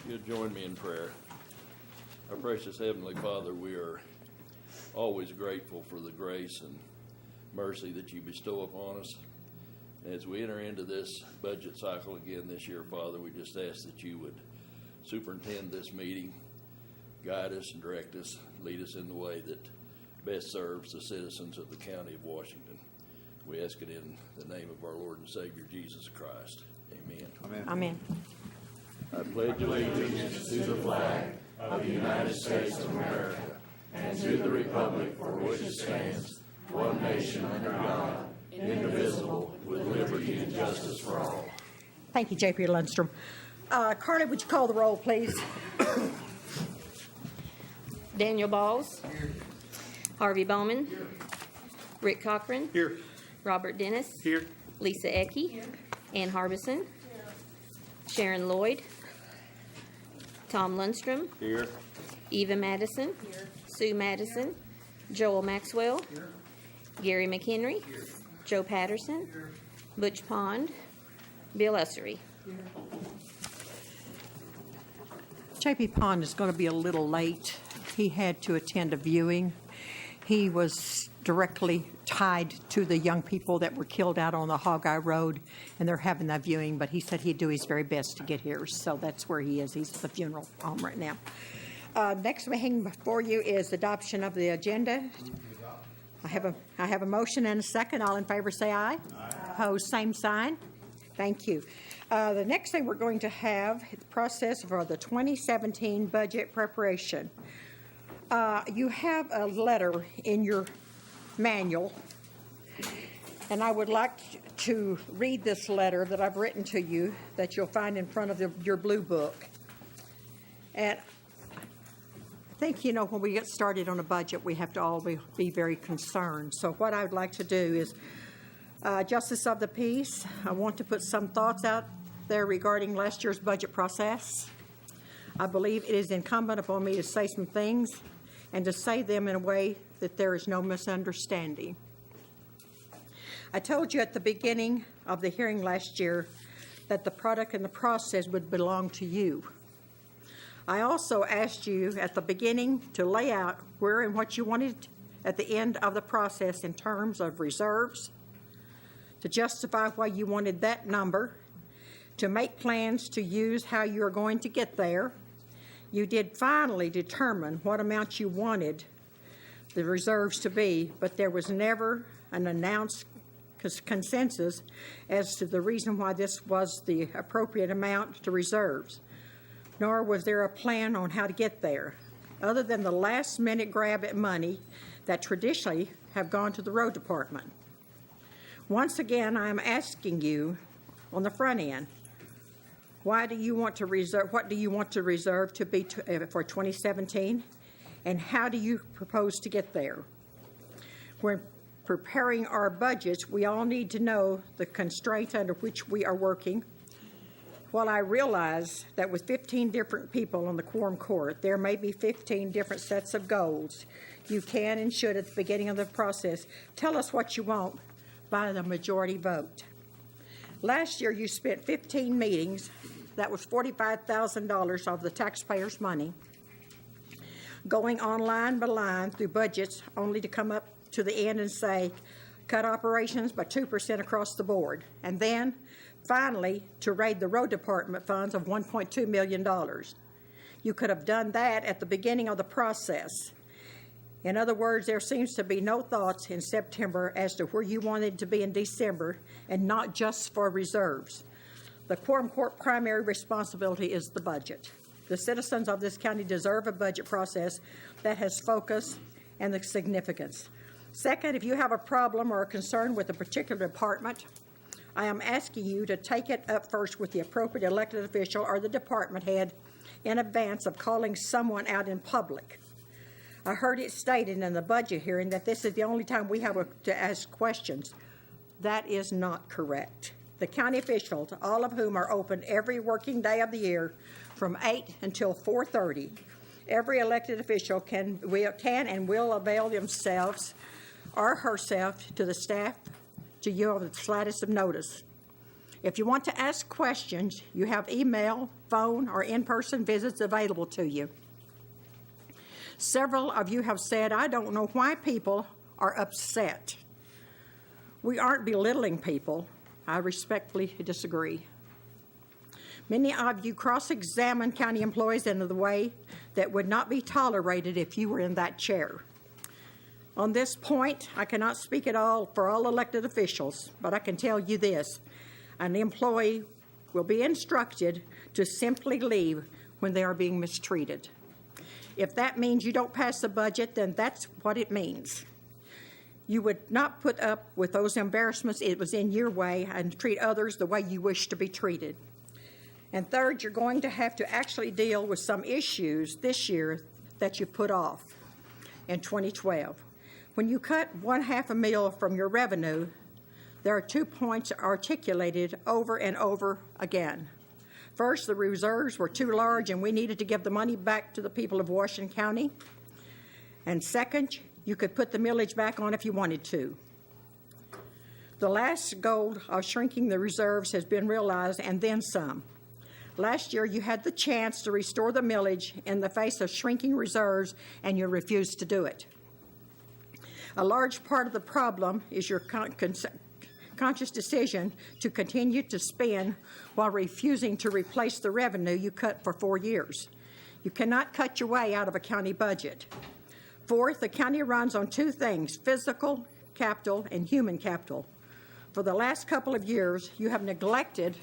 You'll join me in prayer. Our precious Heavenly Father, we are always grateful for the grace and mercy that you bestow upon us. As we enter into this budget cycle again this year, Father, we just ask that you would superintend this meeting, guide us and direct us, lead us in the way that best serves the citizens of the county of Washington. We ask it in the name of our Lord and Savior, Jesus Christ. Amen. Amen. Amen. I pledge allegiance to the flag of the United States of America and to the republic for which it stands, one nation under God, indivisible, with liberty and justice for all. Thank you, J.P. Lundstrom. Carly, would you call the roll, please? Daniel Balls. Here. Harvey Bowman. Here. Rick Cochran. Here. Robert Dennis. Here. Lisa Ecke. Here. Ann Harbison. Here. Sharon Lloyd. Tom Lundstrom. Here. Eva Madison. Here. Sue Madison. Joel Maxwell. Here. Gary McHenry. Here. Joe Patterson. Here. Butch Pond. Bill Ussery. Here. J.P. Pond is going to be a little late. He had to attend a viewing. He was directly tied to the young people that were killed out on the Hog-Eye Road, and they're having that viewing, but he said he'd do his very best to get here, so that's where he is. He's at the funeral home right now. Next thing before you is adoption of the agenda. I have a motion and a second. All in favor say aye. Aye. Opposed, same sign. Thank you. The next thing we're going to have is the process for the 2017 budget preparation. You have a letter in your manual, and I would like to read this letter that I've written to you that you'll find in front of your blue book. And I think, you know, when we get started on a budget, we have to all be very concerned. So what I would like to do is, Justice of the Peace, I want to put some thoughts out there regarding last year's budget process. I believe it is incumbent upon me to say some things and to say them in a way that there is no misunderstanding. I told you at the beginning of the hearing last year that the product and the process would belong to you. I also asked you at the beginning to lay out where and what you wanted at the end of the process in terms of reserves, to justify why you wanted that number, to make plans to use how you are going to get there. You did finally determine what amount you wanted the reserves to be, but there was never an announced consensus as to the reason why this was the appropriate amount to reserves, nor was there a plan on how to get there, other than the last-minute grab at money that traditionally have gone to the road department. Once again, I am asking you on the front end, why do you want to reserve? What do you want to reserve to be for 2017, and how do you propose to get there? When preparing our budgets, we all need to know the constraints under which we are working. While I realize that with 15 different people on the Quorum Court, there may be 15 different sets of goals, you can and should, at the beginning of the process, tell us what you want by the majority vote. Last year, you spent 15 meetings. That was $45,000 of the taxpayers' money, going on line by line through budgets, only to come up to the end and say, cut operations by 2% across the board. And then, finally, to raid the road department funds of $1.2 million. You could have done that at the beginning of the process. In other words, there seems to be no thoughts in September as to where you wanted to be in December, and not just for reserves. The Quorum Court primary responsibility is the budget. The citizens of this county deserve a budget process that has focus and the significance. Second, if you have a problem or a concern with a particular department, I am asking you to take it up first with the appropriate elected official or the department head in advance of calling someone out in public. I heard it stated in the budget hearing that this is the only time we have to ask questions. That is not correct. The county officials, all of whom are open every working day of the year from 8 until 4:30, every elected official can and will avail themselves or herself to the staff to you on the slightest of notice. If you want to ask questions, you have email, phone, or in-person visits available to you. Several of you have said, I don't know why people are upset. We aren't belittling people. I respectfully disagree. Many of you cross-examine county employees in the way that would not be tolerated if you were in that chair. On this point, I cannot speak at all for all elected officials, but I can tell you this. An employee will be instructed to simply leave when they are being mistreated. If that means you don't pass the budget, then that's what it means. You would not put up with those embarrassments. It was in your way, and treat others the way you wish to be treated. And third, you're going to have to actually deal with some issues this year that you put off in 2012. When you cut $500,000 from your revenue, there are 2 points articulated over and over again. First, the reserves were too large and we needed to give the money back to the people of Washington County. And second, you could put the millage back on if you wanted to. The last goal of shrinking the reserves has been realized, and then some. Last year, you had the chance to restore the millage in the face of shrinking reserves, and you refused to do it. A large part of the problem is your conscious decision to continue to spend while refusing to replace the revenue you cut for 4 years. You cannot cut your way out of a county budget. Fourth, the county runs on 2 things, physical capital and human capital. For the last couple of years, you have neglected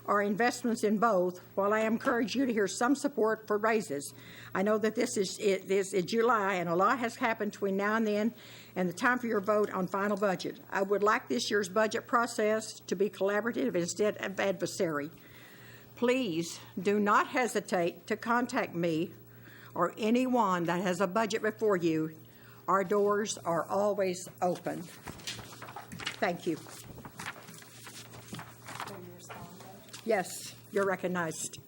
our investments in both, while I encourage you to hear some support for raises. I know that this is July, and a lot has happened between now and then, and the time for your vote on final budget. I would like this year's budget process to be collaborative instead of adversary. Please do not hesitate to contact me or anyone that has a budget before you. Our doors are always open. Thank you. Yes, you're recognized.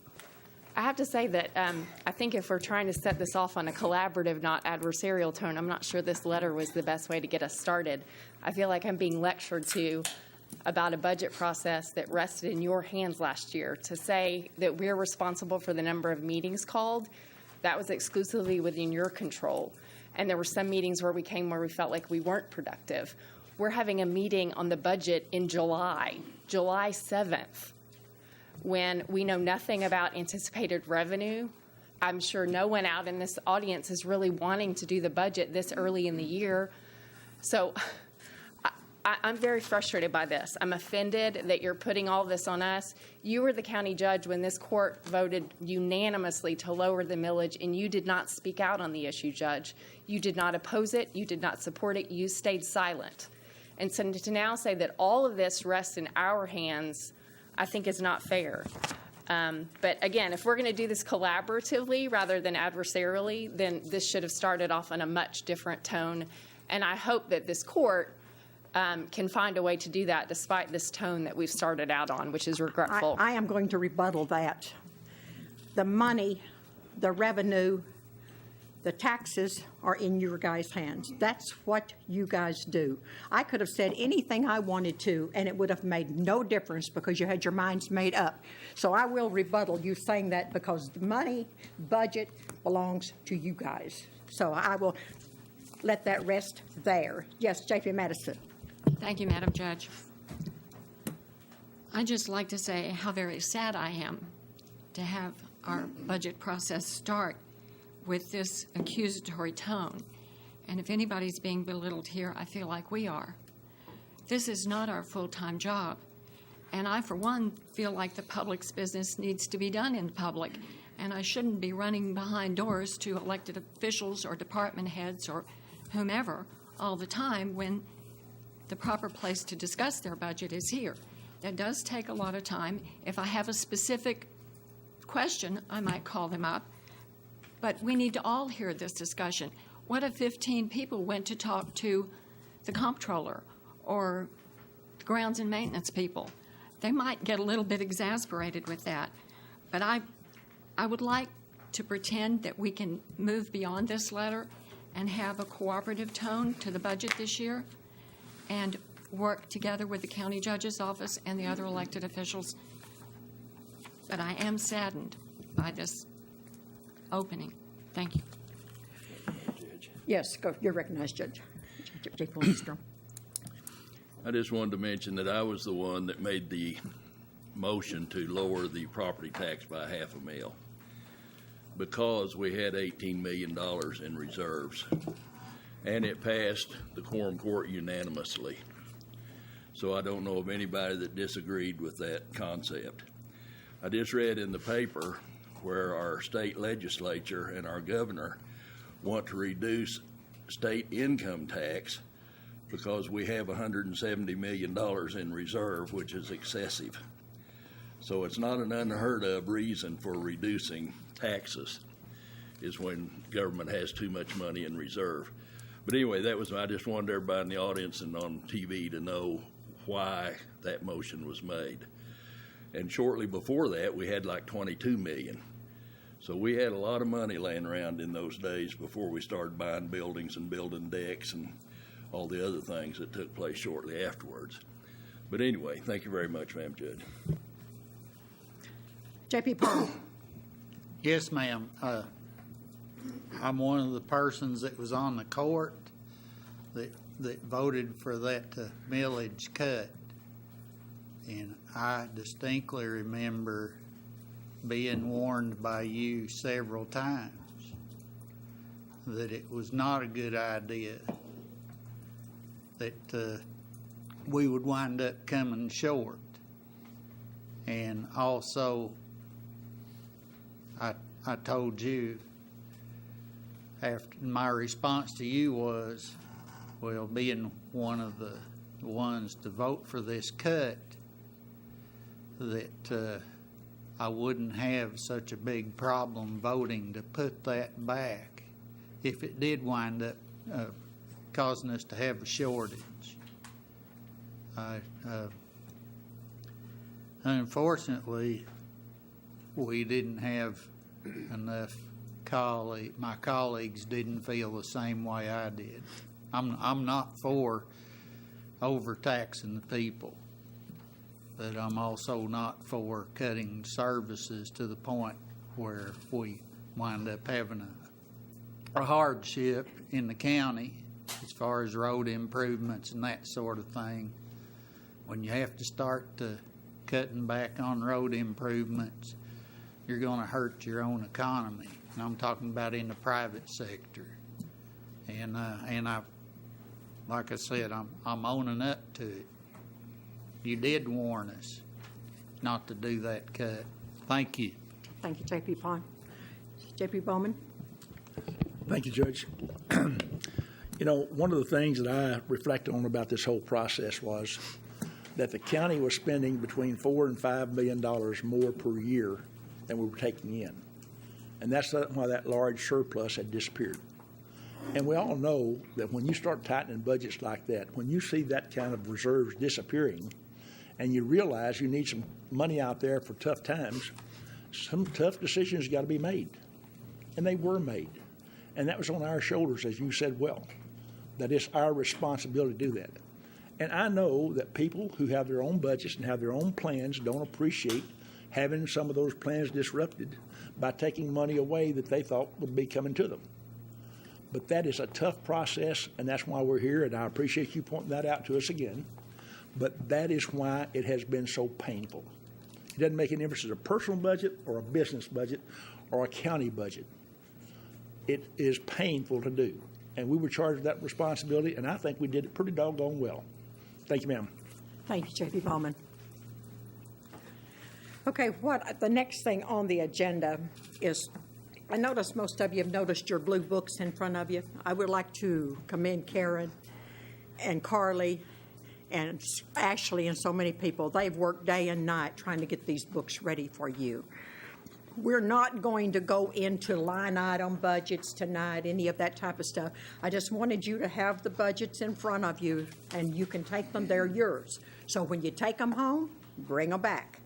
I have to say that I think if we're trying to set this off on a collaborative, not adversarial tone, I'm not sure this letter was the best way to get us started. I feel like I'm being lectured to about a budget process that rested in your hands last year. To say that we're responsible for the number of meetings called, that was exclusively within your control. And there were some meetings where we came where we felt like we weren't productive. We're having a meeting on the budget in July 7th. When we know nothing about anticipated revenue. I'm sure no one out in this audience is really wanting to do the budget this early in the year. So I'm very frustrated by this. I'm offended that you're putting all this on us. You were the county judge when this court voted unanimously to lower the millage, and you did not speak out on the issue, Judge. You did not oppose it. You did not support it. You stayed silent. And so to now say that all of this rests in our hands, I think is not fair. But again, if we're going to do this collaboratively rather than adversarially, then this should have started off on a much different tone. And I hope that this court can find a way to do that despite this tone that we've started out on, which is regretful. I am going to rebuttal that. The money, the revenue, the taxes are in your guys' hands. That's what you guys do. I could have said anything I wanted to, and it would have made no difference because you had your minds made up. So I will rebuttal you saying that because the money, budget belongs to you guys. So I will let that rest there. Yes, J.P. Madison. Thank you, Madam Judge. I'd just like to say how very sad I am to have our budget process start with this accusatory tone. And if anybody's being belittled here, I feel like we are. This is not our full-time job. And I, for one, feel like the public's business needs to be done in public. And I shouldn't be running behind doors to elected officials or department heads or whomever all the time when the proper place to discuss their budget is here. That does take a lot of time. If I have a specific question, I might call them up. But we need to all hear this discussion. What if 15 people went to talk to the comptroller or the grounds and maintenance people? They might get a little bit exasperated with that. But I would like to pretend that we can move beyond this letter and have a cooperative tone to the budget this year. And work together with the county judge's office and the other elected officials. But I am saddened by this opening. Thank you. Judge. Yes, go. You're recognized, Judge. Judge Lindstrom. I just wanted to mention that I was the one that made the motion to lower the property tax by $500,000 because we had $18 million in reserves, and it passed the Quorum Court unanimously. So I don't know of anybody that disagreed with that concept. I just read in the paper where our state legislature and our governor want to reduce state income tax because we have $170 million in reserve, which is excessive. So it's not an unheard of reason for reducing taxes is when government has too much money in reserve. But anyway, I just wanted everybody in the audience and on TV to know why that motion was made. And shortly before that, we had like 22 million. So we had a lot of money laying around in those days before we started buying buildings and building decks and all the other things that took place shortly afterwards. But anyway, thank you very much, Madam Judge. J.P. Palmer. Yes, ma'am. I'm one of the persons that was on the court that voted for that millage cut. And I distinctly remember being warned by you several times that it was not a good idea, that we would wind up coming short. And also, I told you, after my response to you was, well, being one of the ones to vote for this cut, that I wouldn't have such a big problem voting to put that back if it did wind up causing us to have a shortage. Unfortunately, we didn't have enough my colleagues didn't feel the same way I did. I'm not for overtaxing the people, but I'm also not for cutting services to the point where we wind up having a hardship in the county as far as road improvements and that sort of thing. When you have to start cutting back on road improvements, you're going to hurt your own economy. And I'm talking about in the private sector. And I, like I said, I'm owning up to it. You did warn us not to do that cut. Thank you. Thank you, J.P. Palmer. J.P. Bowman. Thank you, Judge. You know, one of the things that I reflected on about this whole process was that the county was spending between $4 and $5 million more per year than we were taking in. And that's why that large surplus had disappeared. And we all know that when you start tightening budgets like that, when you see that kind of reserves disappearing, and you realize you need some money out there for tough times, some tough decisions got to be made. And they were made. And that was on our shoulders, as you said well. That it's our responsibility to do that. And I know that people who have their own budgets and have their own plans don't appreciate having some of those plans disrupted by taking money away that they thought would be coming to them. But that is a tough process, and that's why we're here, and I appreciate you pointing that out to us again. But that is why it has been so painful. It doesn't make any difference if it's a personal budget or a business budget or a county budget. It is painful to do, and we were charged with that responsibility, and I think we did it pretty doggone well. Thank you, ma'am. Thank you, J.P. Bowman. Okay, the next thing on the agenda is, I noticed most of you have noticed your blue books in front of you. I would like to commend Karen and Carly and Ashley and so many people. They've worked day and night trying to get these books ready for you. We're not going to go into line item budgets tonight, any of that type of stuff. I just wanted you to have the budgets in front of you, and you can take them. They're yours. So when you take them home, bring them back.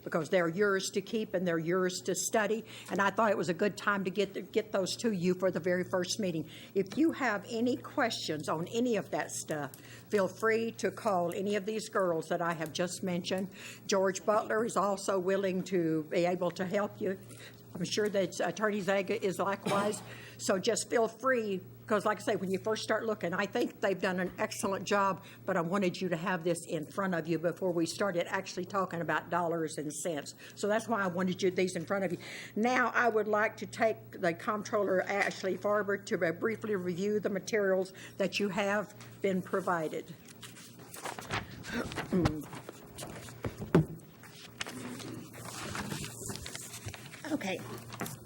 because they're yours to keep and they're yours to study. And I thought it was a good time to get those to you for the very first meeting. If you have any questions on any of that stuff, feel free to call any of these girls that I have just mentioned. George Butler is also willing to be able to help you. I'm sure that Attorney Zaga is likewise. So just feel free, because like I say, when you first start looking, I think they've done an excellent job, but I wanted you to have this in front of you before we started actually talking about dollars and cents. So that's why I wanted these in front of you. Now I would like to take the Comptroller Ashley Farber to briefly review the materials that you have been provided. Okay.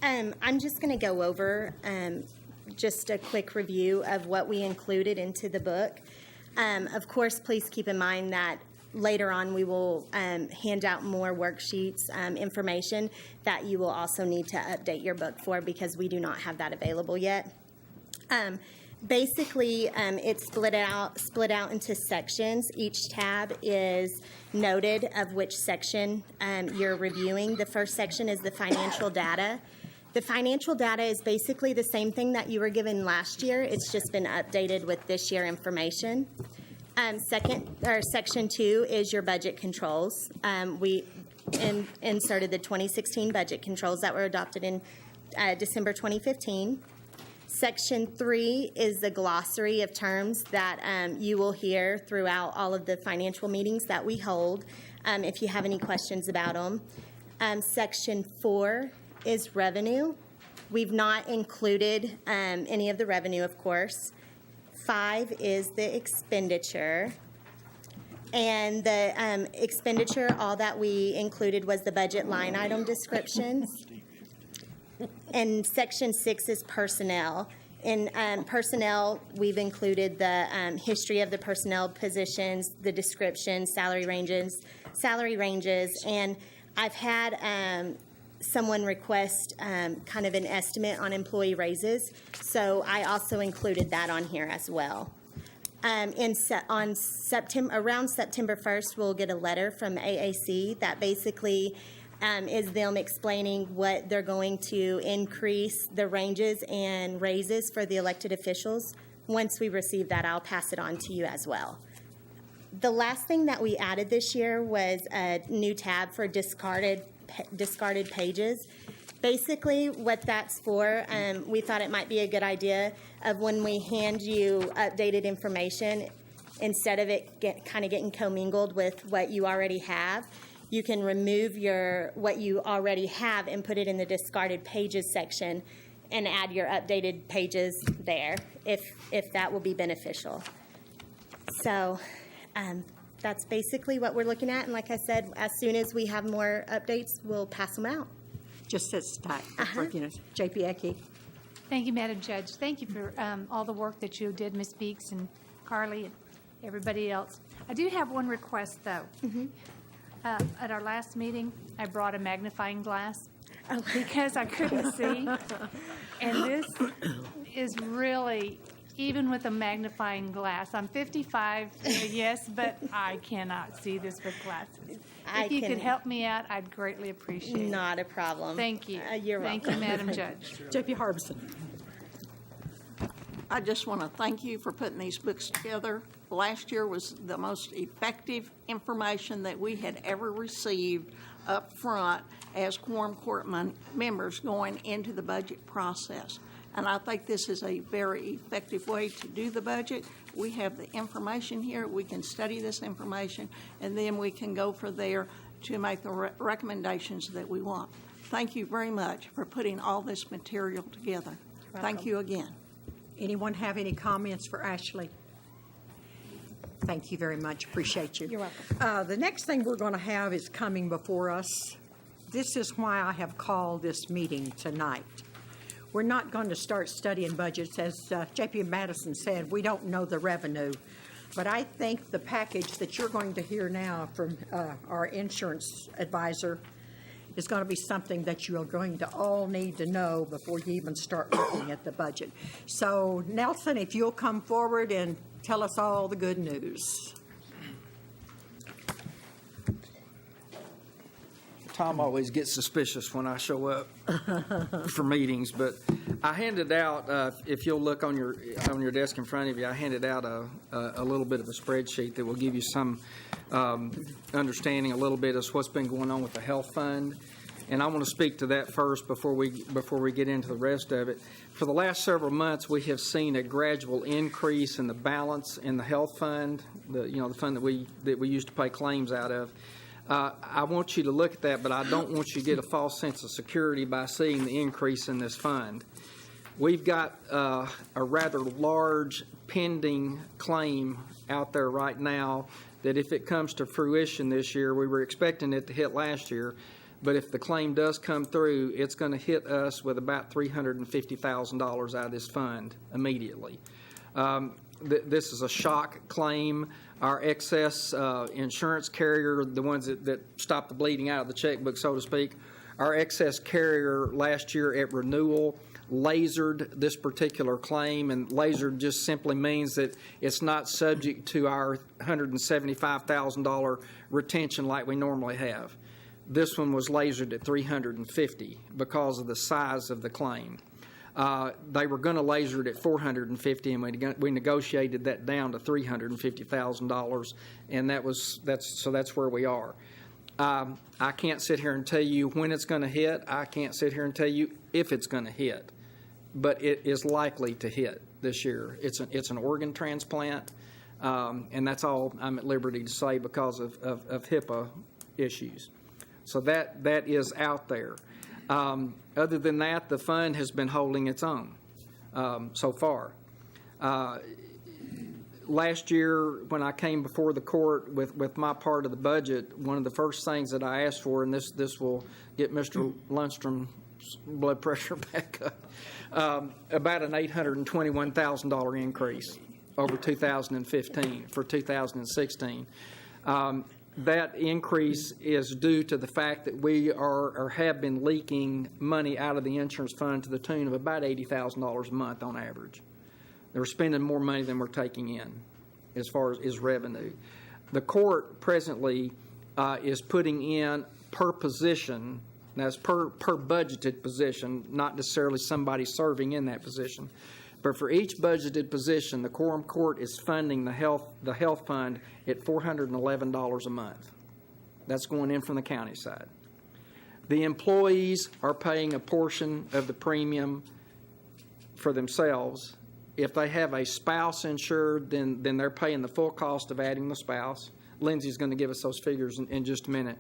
I'm just going to go over just a quick review of what we included into the book. Of course, please keep in mind that later on we will hand out more worksheets, information that you will also need to update your book for, because we do not have that available yet. Basically, it's split out into sections. Each tab is noted of which section you're reviewing. The first section is the financial data. The financial data is basically the same thing that you were given last year. It's just been updated with this year information. Section 2 is your budget controls. We inserted the 2016 budget controls that were adopted in December 2015. Section 3 is the glossary of terms that you will hear throughout all of the financial meetings that we hold, if you have any questions about them. Section 4 is revenue. We've not included any of the revenue, of course. 5 is the expenditure. And the expenditure, all that we included was the budget line item descriptions. And Section 6 is personnel. In personnel, we've included the history of the personnel positions, the descriptions, salary ranges, and I've had someone request kind of an estimate on employee raises, so I also included that on here as well. Around September 1st, we'll get a letter from AAC that basically is them explaining what they're going to increase the ranges and raises for the elected officials. Once we receive that, I'll pass it on to you as well. The last thing that we added this year was a new tab for discarded pages. Basically, what that's for, we thought it might be a good idea of when we hand you updated information, instead of it getting commingled with what you already have, you can remove what you already have and put it in the discarded pages section and add your updated pages there, if that will be beneficial. So that's basically what we're looking at. And like I said, as soon as we have more updates, we'll pass them out. Just sit tight. J.P. Ecke. Thank you, Madam Judge. Thank you for all the work that you did, Ms. Beeks and Carly and everybody else. I do have one request, though. Mm-hmm. At our last meeting, I brought a magnifying glass because I couldn't see. And this is really, even with a magnifying glass, I'm 55, yes, but I cannot see this with glasses. If you could help me out, I'd greatly appreciate it. Not a problem. Thank you. You're welcome. Thank you, Madam Judge. J.P. Harbison. I just want to thank you for putting these books together. Last year was the most effective information that we had ever received up front as Quorum Court members going into the budget process. And I think this is a very effective way to do the budget. We have the information here. We can study this information, and then we can go from there to make the recommendations that we want. Thank you very much for putting all this material together. Thank you again. Anyone have any comments for Ashley? Thank you very much. Appreciate you. You're welcome. The next thing we're going to have is coming before us. This is why I have called this meeting tonight. We're not going to start studying budgets. As J.P. Madison said, we don't know the revenue. But I think the package that you're going to hear now from our insurance advisor is going to be something that you are going to all need to know before you even start looking at the budget. So, Nelson, if you'll come forward and tell us all the good news. Tom always gets suspicious when I show up for meetings, but I handed out, if you'll look on your desk in front of you, I handed out a little bit of a spreadsheet that will give you some understanding a little bit of what's been going on with the health fund. And I want to speak to that first before we get into the rest of it. For the last several months, we have seen a gradual increase in the balance in the health fund, the fund that we used to pay claims out of. I want you to look at that, but I don't want you to get a false sense of security by seeing the increase in this fund. We've got a rather large pending claim out there right now that if it comes to fruition this year, we were expecting it to hit last year, but if the claim does come through, it's going to hit us with about $350,000 out of this fund immediately. This is a shock claim. Our excess insurance carrier, the ones that stop the bleeding out of the checkbook, so to speak, our excess carrier last year at renewal lasered this particular claim, and lasered just simply means that it's not subject to our $175,000 retention like we normally have. This one was lasered at $350,000 because of the size of the claim. They were going to laser it at $450,000, and we negotiated that down to $350,000, and that's where we are. I can't sit here and tell you when it's going to hit. I can't sit here and tell you if it's going to hit, but it is likely to hit this year. It's an organ transplant, and that's all I'm at liberty to say because of HIPAA issues. So that is out there. Other than that, the fund has been holding its own so far. Last year, when I came before the court with my part of the budget, one of the first things that I asked for, and this will get Mr. Lundstrom's blood pressure back up, about an $821,000 increase over 2015 for 2016. That increase is due to the fact that we are or have been leaking money out of the insurance fund to the tune of about $80,000 a month on average. They're spending more money than we're taking in as far as revenue. The court presently is putting in per position, that's per budgeted position, not necessarily somebody serving in that position. But for each budgeted position, the Quorum Court is funding the health fund at $411 a month. That's going in from the county side. The employees are paying a portion of the premium for themselves. If they have a spouse insured, then they're paying the full cost of adding the spouse. Lindsay's going to give us those figures in just a minute.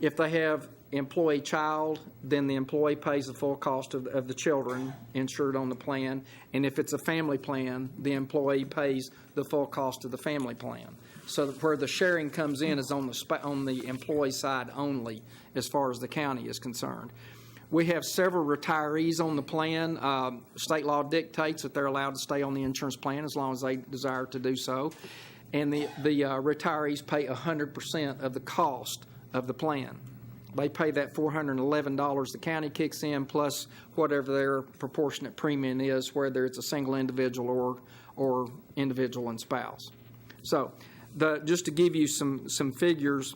If they have employee child, then the employee pays the full cost of the children insured on the plan. And if it's a family plan, the employee pays the full cost of the family plan. So that where the sharing comes in is on the employee side only as far as the county is concerned. We have several retirees on the plan. State law dictates that they're allowed to stay on the insurance plan as long as they desire to do so. And the retirees pay 100% of the cost of the plan. They pay that $411 the county kicks in plus whatever their proportionate premium is, whether it's a single individual or individual and spouse. So just to give you some figures,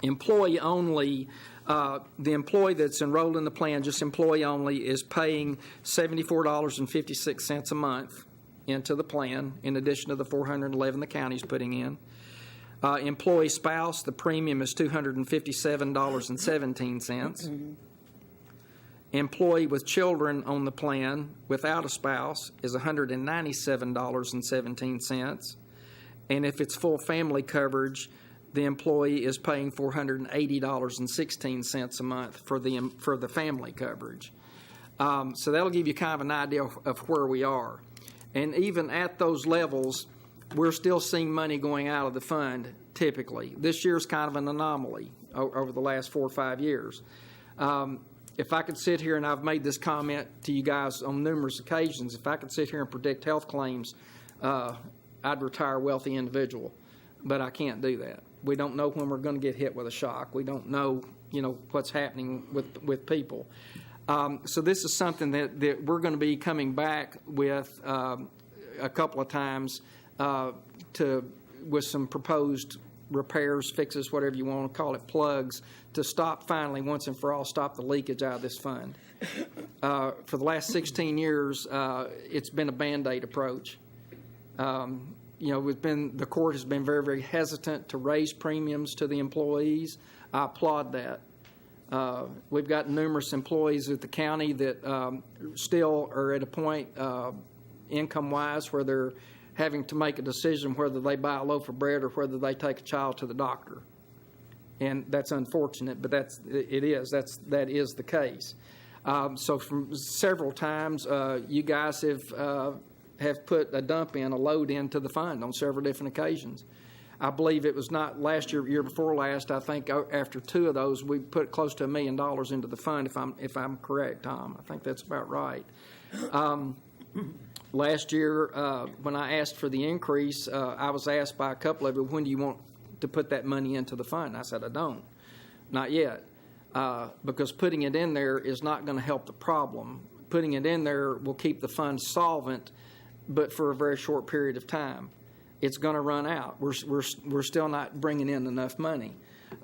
employee only, the employee that's enrolled in the plan, just employee only, is paying $74.56 a month into the plan in addition to the $411 the county's putting in. Employee spouse, the premium is $257.17. Employee with children on the plan without a spouse is $197.17. And if it's full family coverage, the employee is paying $480.16 a month for the family coverage. So that'll give you kind of an idea of where we are. And even at those levels, we're still seeing money going out of the fund typically. This year's kind of an anomaly over the last 4 or 5 years. If I could sit here, and I've made this comment to you guys on numerous occasions, if I could sit here and predict health claims, I'd retire a wealthy individual. But I can't do that. We don't know when we're going to get hit with a shock. We don't know, what's happening with people. So this is something that we're going to be coming back with a couple of times with some proposed repairs, fixes, whatever you want to call it, plugs, to stop finally, once and for all, stop the leakage out of this fund. For the last 16 years, it's been a Band-Aid approach. The court has been very, very hesitant to raise premiums to the employees. I applaud that. We've got numerous employees at the county that still are at a point, income-wise, where they're having to make a decision whether they buy a loaf of bread or whether they take a child to the doctor. And that's unfortunate, but that is the case. So from several times, you guys have put a load into the fund on several different occasions. I believe it was not last year, year before last. I think after 2 of those, we put close to $1 million into the fund. If I'm correct, Tom, I think that's about right. Last year, when I asked for the increase, I was asked by a couple of you, when do you want to put that money into the fund? I said, I don't, not yet, because putting it in there is not going to help the problem. Putting it in there will keep the fund solvent, but for a very short period of time. It's going to run out. We're still not bringing in enough money.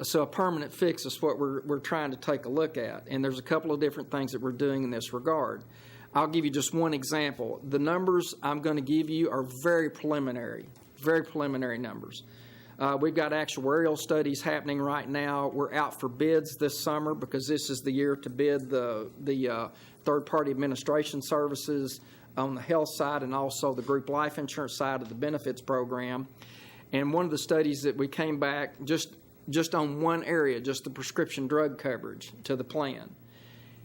So a permanent fix is what we're trying to take a look at. And there's a couple of different things that we're doing in this regard. I'll give you just one example. The numbers I'm going to give you are very preliminary numbers. We've got actuarial studies happening right now. We're out for bids this summer because this is the year to bid the third-party administration services on the health side and also the group life insurance side of the benefits program. And one of the studies that we came back just on one area, just the prescription drug coverage to the plan.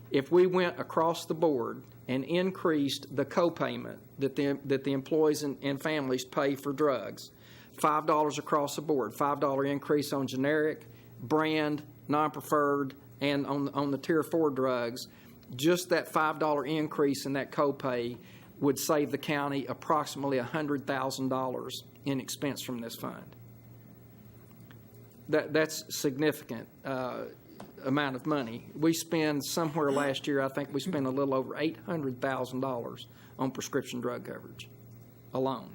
If we went across the board and increased the copayment that the employees and families pay for drugs, $5 across the board, $5 increase on generic, brand, non-preferred, and on the Tier 4 drugs, just that $5 increase in that copay would save the county approximately $100,000 in expense from this fund. That's significant amount of money. We spend somewhere last year, I think we spent a little over $800,000 on prescription drug coverage alone.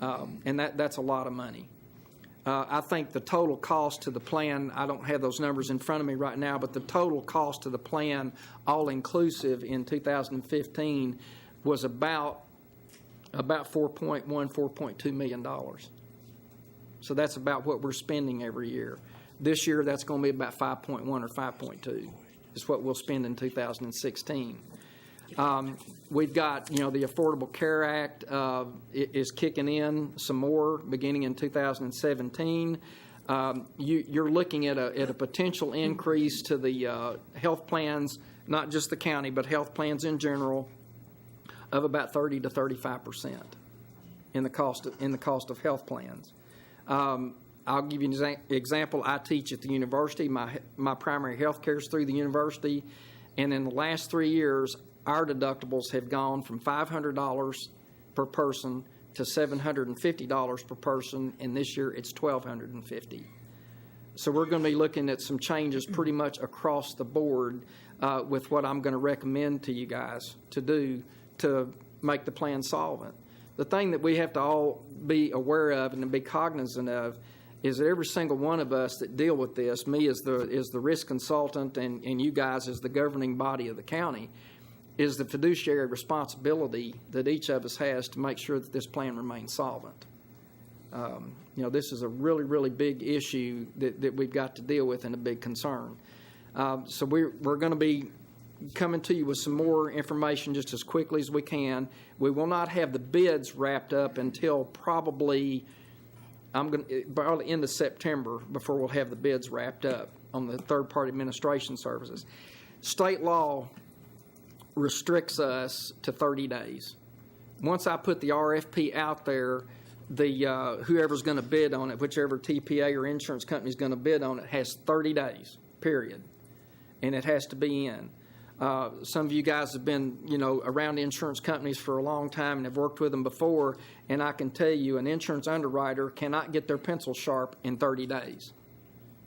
And that's a lot of money. I think the total cost to the plan, I don't have those numbers in front of me right now, but the total cost to the plan, all inclusive in 2015, was about $4.2 million. So that's about what we're spending every year. This year, that's going to be about 5.1 or 5.2 is what we'll spend in 2016. We've got, the Affordable Care Act is kicking in some more beginning in 2017. You're looking at a potential increase to the health plans, not just the county, but health plans in general, of about 30 to 35% in the cost of health plans. I'll give you an example. I teach at the university. My primary health care is through the university, and in the last 3 years, our deductibles have gone from $500 per person to $750 per person, and this year it's $1,250. So we're going to be looking at some changes pretty much across the board with what I'm going to recommend to you guys to do to make the plan solvent. The thing that we have to all be aware of and be cognizant of is that every single one of us that deal with this, me as the risk consultant and you guys as the governing body of the county, is the fiduciary responsibility that each of us has to make sure that this plan remains solvent. This is a really, really big issue that we've got to deal with and a big concern. So we're going to be coming to you with some more information just as quickly as we can. We will not have the bids wrapped up until probably end of September before we'll have the bids wrapped up on the third-party administration services. State law restricts us to 30 days. Once I put the RFP out there, whoever's going to bid on it, whichever TPA or insurance company is going to bid on it, has 30 days, period, and it has to be in. Some of you guys have been, around insurance companies for a long time and have worked with them before, and I can tell you an insurance underwriter cannot get their pencil sharp in 30 days.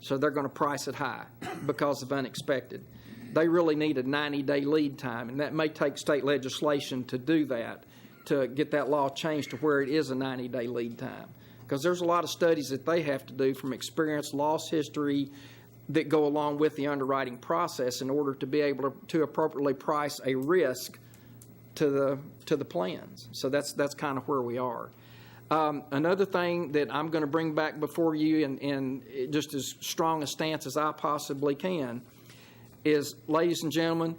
So they're going to price it high because of unexpected. They really need a 90-day lead time, and that may take state legislation to do that, to get that law changed to where it is a 90-day lead time. because there's a lot of studies that they have to do from experience, loss history, that go along with the underwriting process in order to be able to appropriately price a risk to the plans. So that's kind of where we are. Another thing that I'm going to bring back before you in just as strong a stance as I possibly can is, ladies and gentlemen,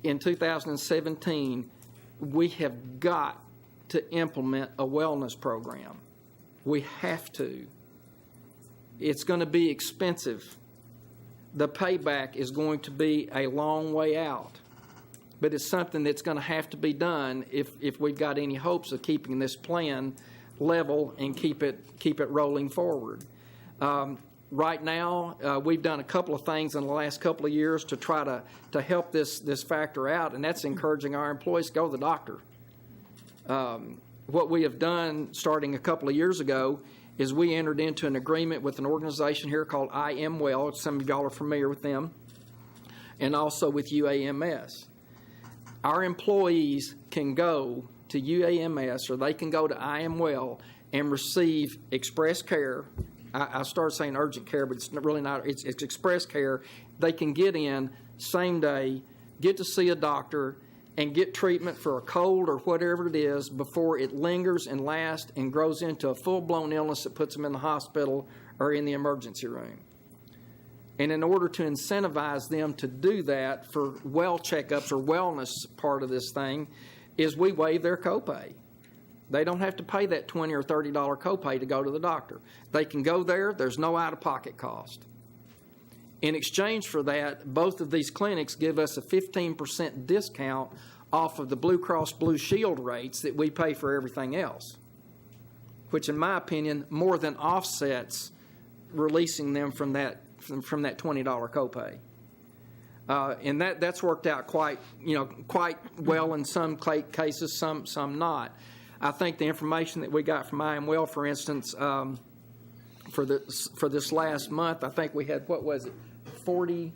in 2017, we have got to implement a wellness program. We have to. It's going to be expensive. The payback is going to be a long way out. But it's something that's going to have to be done if we've got any hopes of keeping this plan level and keep it rolling forward. Right now, we've done a couple of things in the last couple of years to try to help this factor out, and that's encouraging our employees to go to the doctor. What we have done starting a couple of years ago is we entered into an agreement with an organization here called I Am Well. Some of y'all are familiar with them, and also with UAMS. Our employees can go to UAMS or they can go to I Am Well and receive express care. I started saying urgent care, but it's really not. It's express care. They can get in same day, get to see a doctor, and get treatment for a cold or whatever it is before it lingers and lasts and grows into a full-blown illness that puts them in the hospital or in the emergency room. And in order to incentivize them to do that for well checkups or wellness part of this thing is we waive their copay. They don't have to pay that $20 or $30 copay to go to the doctor. They can go there. There's no out-of-pocket cost. In exchange for that, both of these clinics give us a 15% discount off of the Blue Cross Blue Shield rates that we pay for everything else, which in my opinion more than offsets releasing them from that $20 copay. And that's worked out quite well in some cases, some not. I think the information that we got from I Am Well, for instance, for this last month, I think we had, 40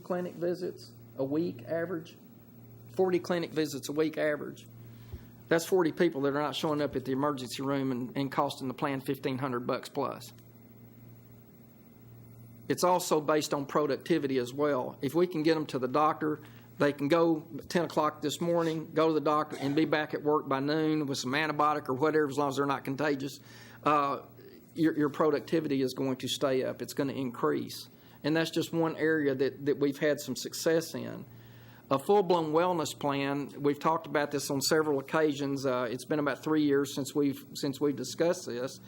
clinic visits a week average? 40 clinic visits a week average. That's 40 people that are not showing up at the emergency room and costing the plan $1,500 plus. It's also based on productivity as well. If we can get them to the doctor, they can go 10 o'clock this morning, go to the doctor, and be back at work by noon with some antibiotic or whatever, as long as they're not contagious. Your productivity is going to stay up. It's going to increase. And that's just one area that we've had some success in. A full-blown wellness plan, we've talked about this on several occasions. It's been about 3 years since we've discussed this.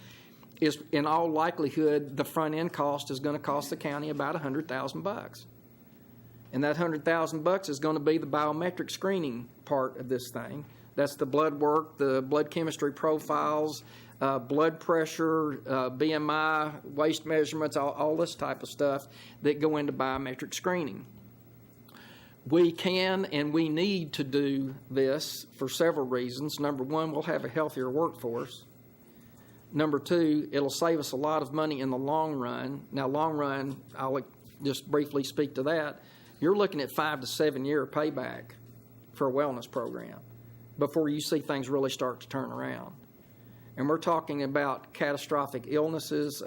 Is in all likelihood, the front-end cost is going to cost the county about $100,000. And that $100,000 is going to be the biometric screening part of this thing. That's the blood work, the blood chemistry profiles, blood pressure, BMI, waist measurements, all this type of stuff that go into biometric screening. We can and we need to do this for several reasons. Number one, we'll have a healthier workforce. Number two, it'll save us a lot of money in the long run. Now, long run, I'll just briefly speak to that. You're looking at 5 to 7 year payback for a wellness program before you see things really start to turn around. And we're talking about catastrophic illnesses.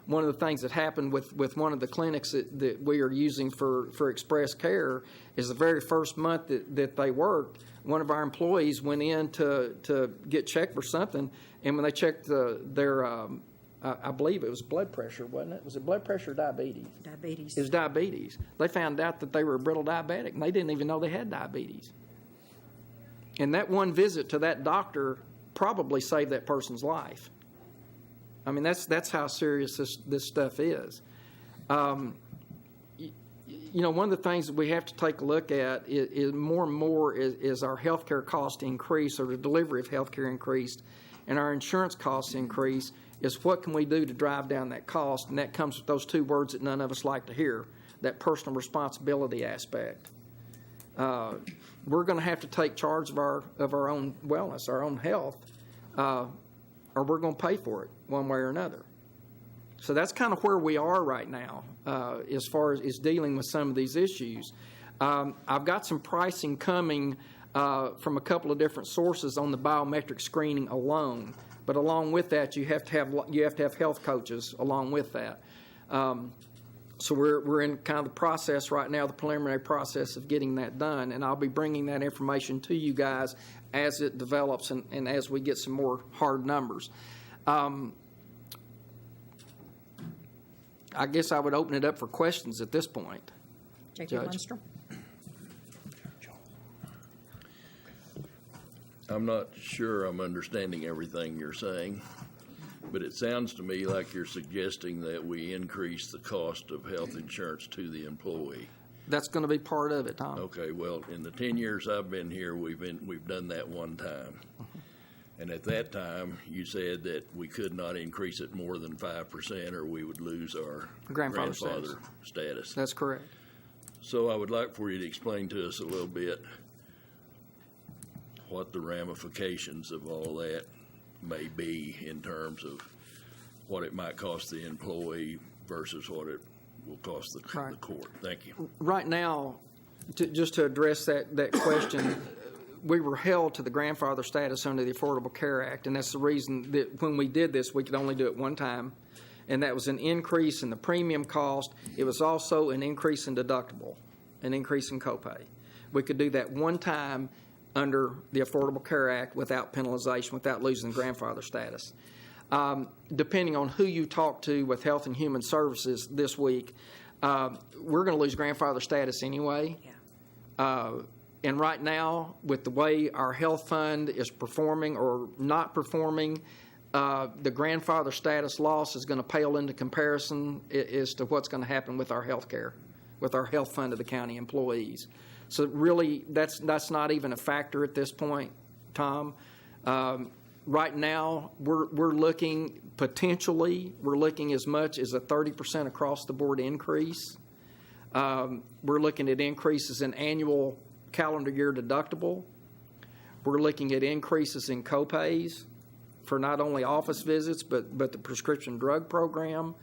One of the things that happened with one of the clinics that we are using for express care is the very first month that they worked, one of our employees went in to get checked for something, and when they checked their I believe it was blood pressure, wasn't it? Was it blood pressure or diabetes? Diabetes. It was diabetes. They found out that they were a brittle diabetic, and they didn't even know they had diabetes. And that one visit to that doctor probably saved that person's life. I mean, that's how serious this stuff is. One of the things that we have to take a look at is more and more is our healthcare costs increase, or the delivery of healthcare increased, and our insurance costs increase, is what can we do to drive down that cost? And that comes with those two words that none of us like to hear, that personal responsibility aspect. We're going to have to take charge of our own wellness, our own health, or we're going to pay for it one way or another. So that's kind of where we are right now as far as dealing with some of these issues. I've got some pricing coming from a couple of different sources on the biometric screening alone. But along with that, you have to have health coaches along with that. So we're in kind of the process right now, the preliminary process of getting that done, and I'll be bringing that information to you guys as it develops and as we get some more hard numbers. I guess I would open it up for questions at this point. J.P. Judge. Lindstrom? I'm not sure I'm understanding everything you're saying, but it sounds to me like you're suggesting that we increase the cost of health insurance to the employee. That's going to be part of it, Tom. Okay, well, in the 10 years I've been here, we've done that one time. And at that time, you said that we could not increase it more than 5% or we would lose our Grandfather status. That's correct. So I would like for you to explain to us a little bit what the ramifications of all that may be in terms of what it might cost the employee versus what it will cost the court. Thank you. Right now, just to address that question, we were held to the grandfather status under the Affordable Care Act, and that's the reason that when we did this, we could only do it one time, and that was an increase in the premium cost. It was also an increase in deductible, an increase in copay. We could do that one time under the Affordable Care Act without penalization, without losing the grandfather status. Depending on who you talk to with Health and Human Services this week, we're going to lose grandfather status anyway. And right now, with the way our health fund is performing or not performing, the grandfather status loss is going to pale into comparison as to what's going to happen with our health care, with our health fund of the county employees. So really, that's not even a factor at this point, Tom. Right now, we're looking as much as a 30% across the board increase. We're looking at increases in annual calendar year deductible. We're looking at increases in copays for not only office visits but the prescription drug program.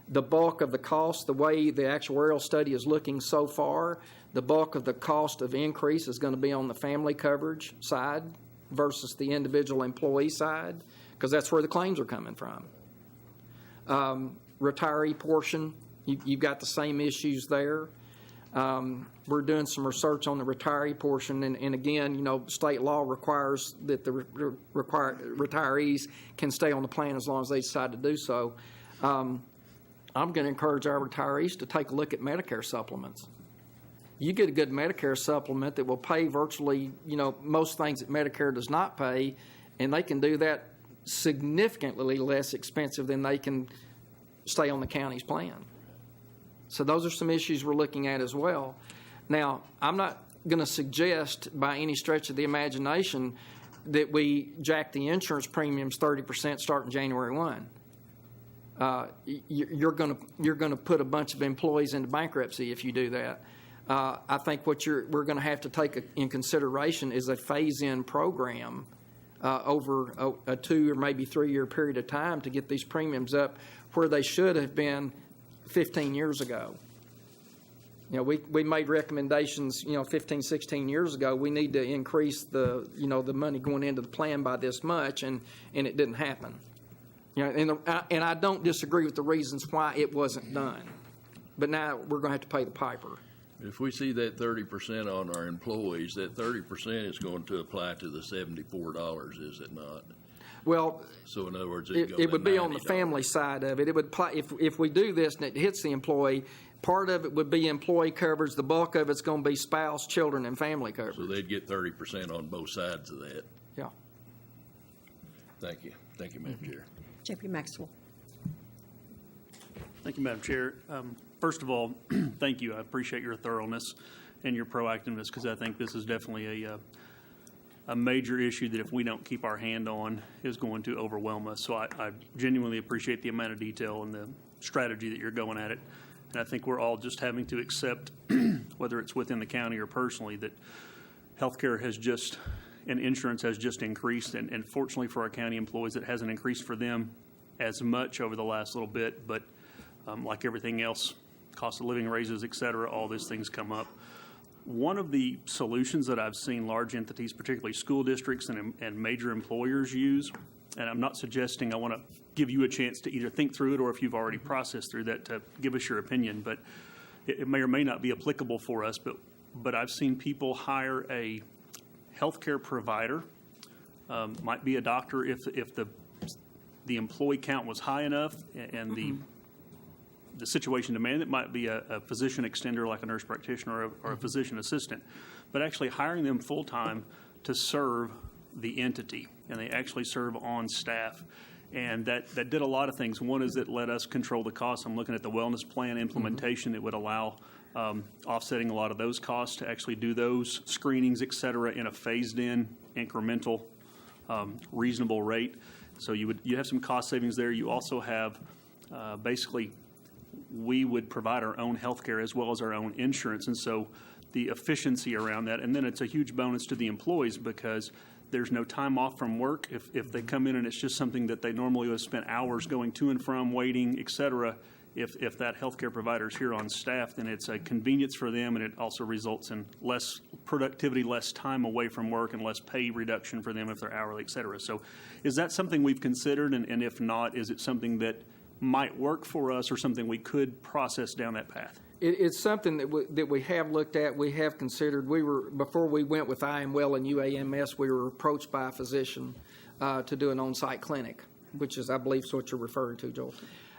The bulk of the cost, the way the actuarial study is looking so far, the bulk of the cost of increase is going to be on the family coverage side versus the individual employee side, because that's where the claims are coming from. Retiree portion, you've got the same issues there. We're doing some research on the retiree portion, and again, state law requires that the retirees can stay on the plan as long as they decide to do so. I'm going to encourage our retirees to take a look at Medicare supplements. You get a good Medicare supplement that will pay virtually, most things that Medicare does not pay, and they can do that significantly less expensive than they can stay on the county's plan. So those are some issues we're looking at as well. Now, I'm not going to suggest by any stretch of the imagination that we jack the insurance premiums 30% starting January 1. You're going to put a bunch of employees into bankruptcy if you do that. I think what we're going to have to take in consideration is a phase-in program over a 2 or maybe 3 year period of time to get these premiums up where they should have been 15 years ago. We made recommendations, 15, 16 years ago. We need to increase the money going into the plan by this much, and it didn't happen. And I don't disagree with the reasons why it wasn't done. But now we're going to have to pay the piper. If we see that 30% on our employees, that 30% is going to apply to the $74, is it not? Well, so in other words, it would be on the family side of it. It would apply if we do this and it hits the employee. Part of it would be employee coverage. The bulk of it's going to be spouse, children, and family coverage. So they'd get 30% on both sides of that. Yeah. Thank you, Madam Chair. J.P. Maxwell. Thank you, Madam Chair. First of all, thank you. I appreciate your thoroughness and your proactiveness, because I think this is definitely a major issue that if we don't keep our hand on is going to overwhelm us. So I genuinely appreciate the amount of detail and the strategy that you're going at it. And I think we're all just having to accept, whether it's within the county or personally, that healthcare has just, and insurance has just increased. And fortunately for our county employees, it hasn't increased for them as much over the last little bit. But like everything else, cost of living raises, et cetera, all these things come up. One of the solutions that I've seen large entities, particularly school districts and major employers use, and I'm not suggesting, I want to give you a chance to either think through it, or if you've already processed through that, to give us your opinion, but it may or may not be applicable for us, but I've seen people hire a healthcare provider, might be a doctor if the employee count was high enough and the situation demanded. It might be a physician extender like a nurse practitioner or a physician assistant, but actually hiring them full-time to serve the entity, and they actually serve on staff. And that did a lot of things. One is it let us control the costs. I'm looking at the wellness plan implementation that would allow offsetting a lot of those costs to actually do those screenings, et cetera, in a phased-in, incremental, reasonable rate. So you have some cost savings there. You also have basically, we would provide our own health care as well as our own insurance. And so the efficiency around that, and then it's a huge bonus to the employees because there's no time off from work. If they come in and it's just something that they normally would have spent hours going to and from, waiting, et cetera, if that healthcare provider is here on staff, then it's a convenience for them, and it also results in less productivity, less time away from work, and less pay reduction for them if they're hourly, et cetera. So is that something we've considered? And if not, is it something that might work for us or something we could process down that path? It's something that we have looked at, we have considered. Before we went with I Am Well and UAMS, we were approached by a physician to do an on-site clinic, which is, I believe, is what you're referring to, Joel.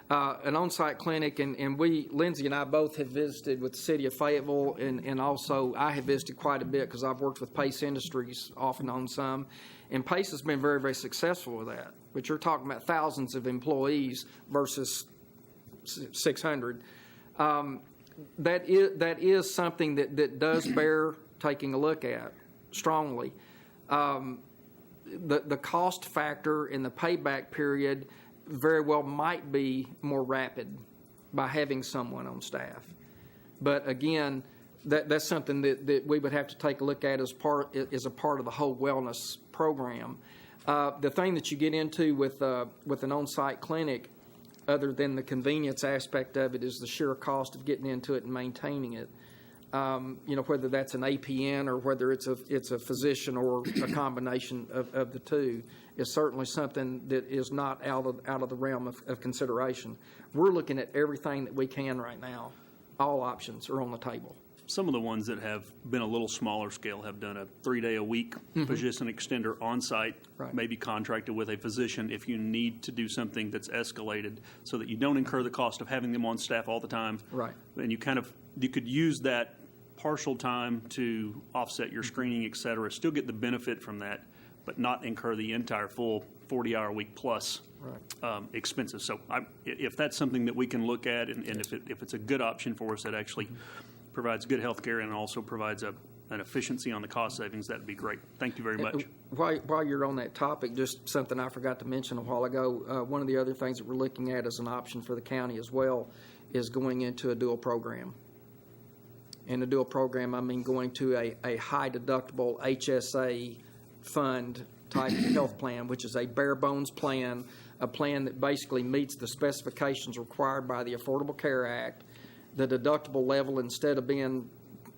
An on-site clinic, and Lindsay and I both have visited with the city of Fayetteville, and also I have visited quite a bit because I've worked with Pace Industries off and on some, and Pace has been very, very successful with that. But you're talking about thousands of employees versus 600. That is something that does bear taking a look at strongly. The cost factor in the payback period very well might be more rapid by having someone on staff. But again, that's something that we would have to take a look at as a part of the whole wellness program. The thing that you get into with an on-site clinic, other than the convenience aspect of it, is the sheer cost of getting into it and maintaining it. Whether that's an APN or whether it's a physician or a combination of the two, is certainly something that is not out of the realm of consideration. We're looking at everything that we can right now. All options are on the table. Some of the ones that have been a little smaller scale have done a 3-day-a-week physician extender on-site, Right. maybe contracted with a physician if you need to do something that's escalated so that you don't incur the cost of having them on staff all the time. Right. And you could use that partial time to offset your screening, et cetera, still get the benefit from that, but not incur the entire full 40-hour-week plus expenses. So if that's something that we can look at, and if it's a good option for us that actually provides good health care and also provides an efficiency on the cost savings, that'd be great. Thank you very much. While you're on that topic, just something I forgot to mention a while ago, one of the other things that we're looking at as an option for the county as well is going into a dual program. In a dual program, I mean going to a high-deductible HSA fund type health plan, which is a bare-bones plan, a plan that basically meets the specifications required by the Affordable Care Act. The deductible level, instead of being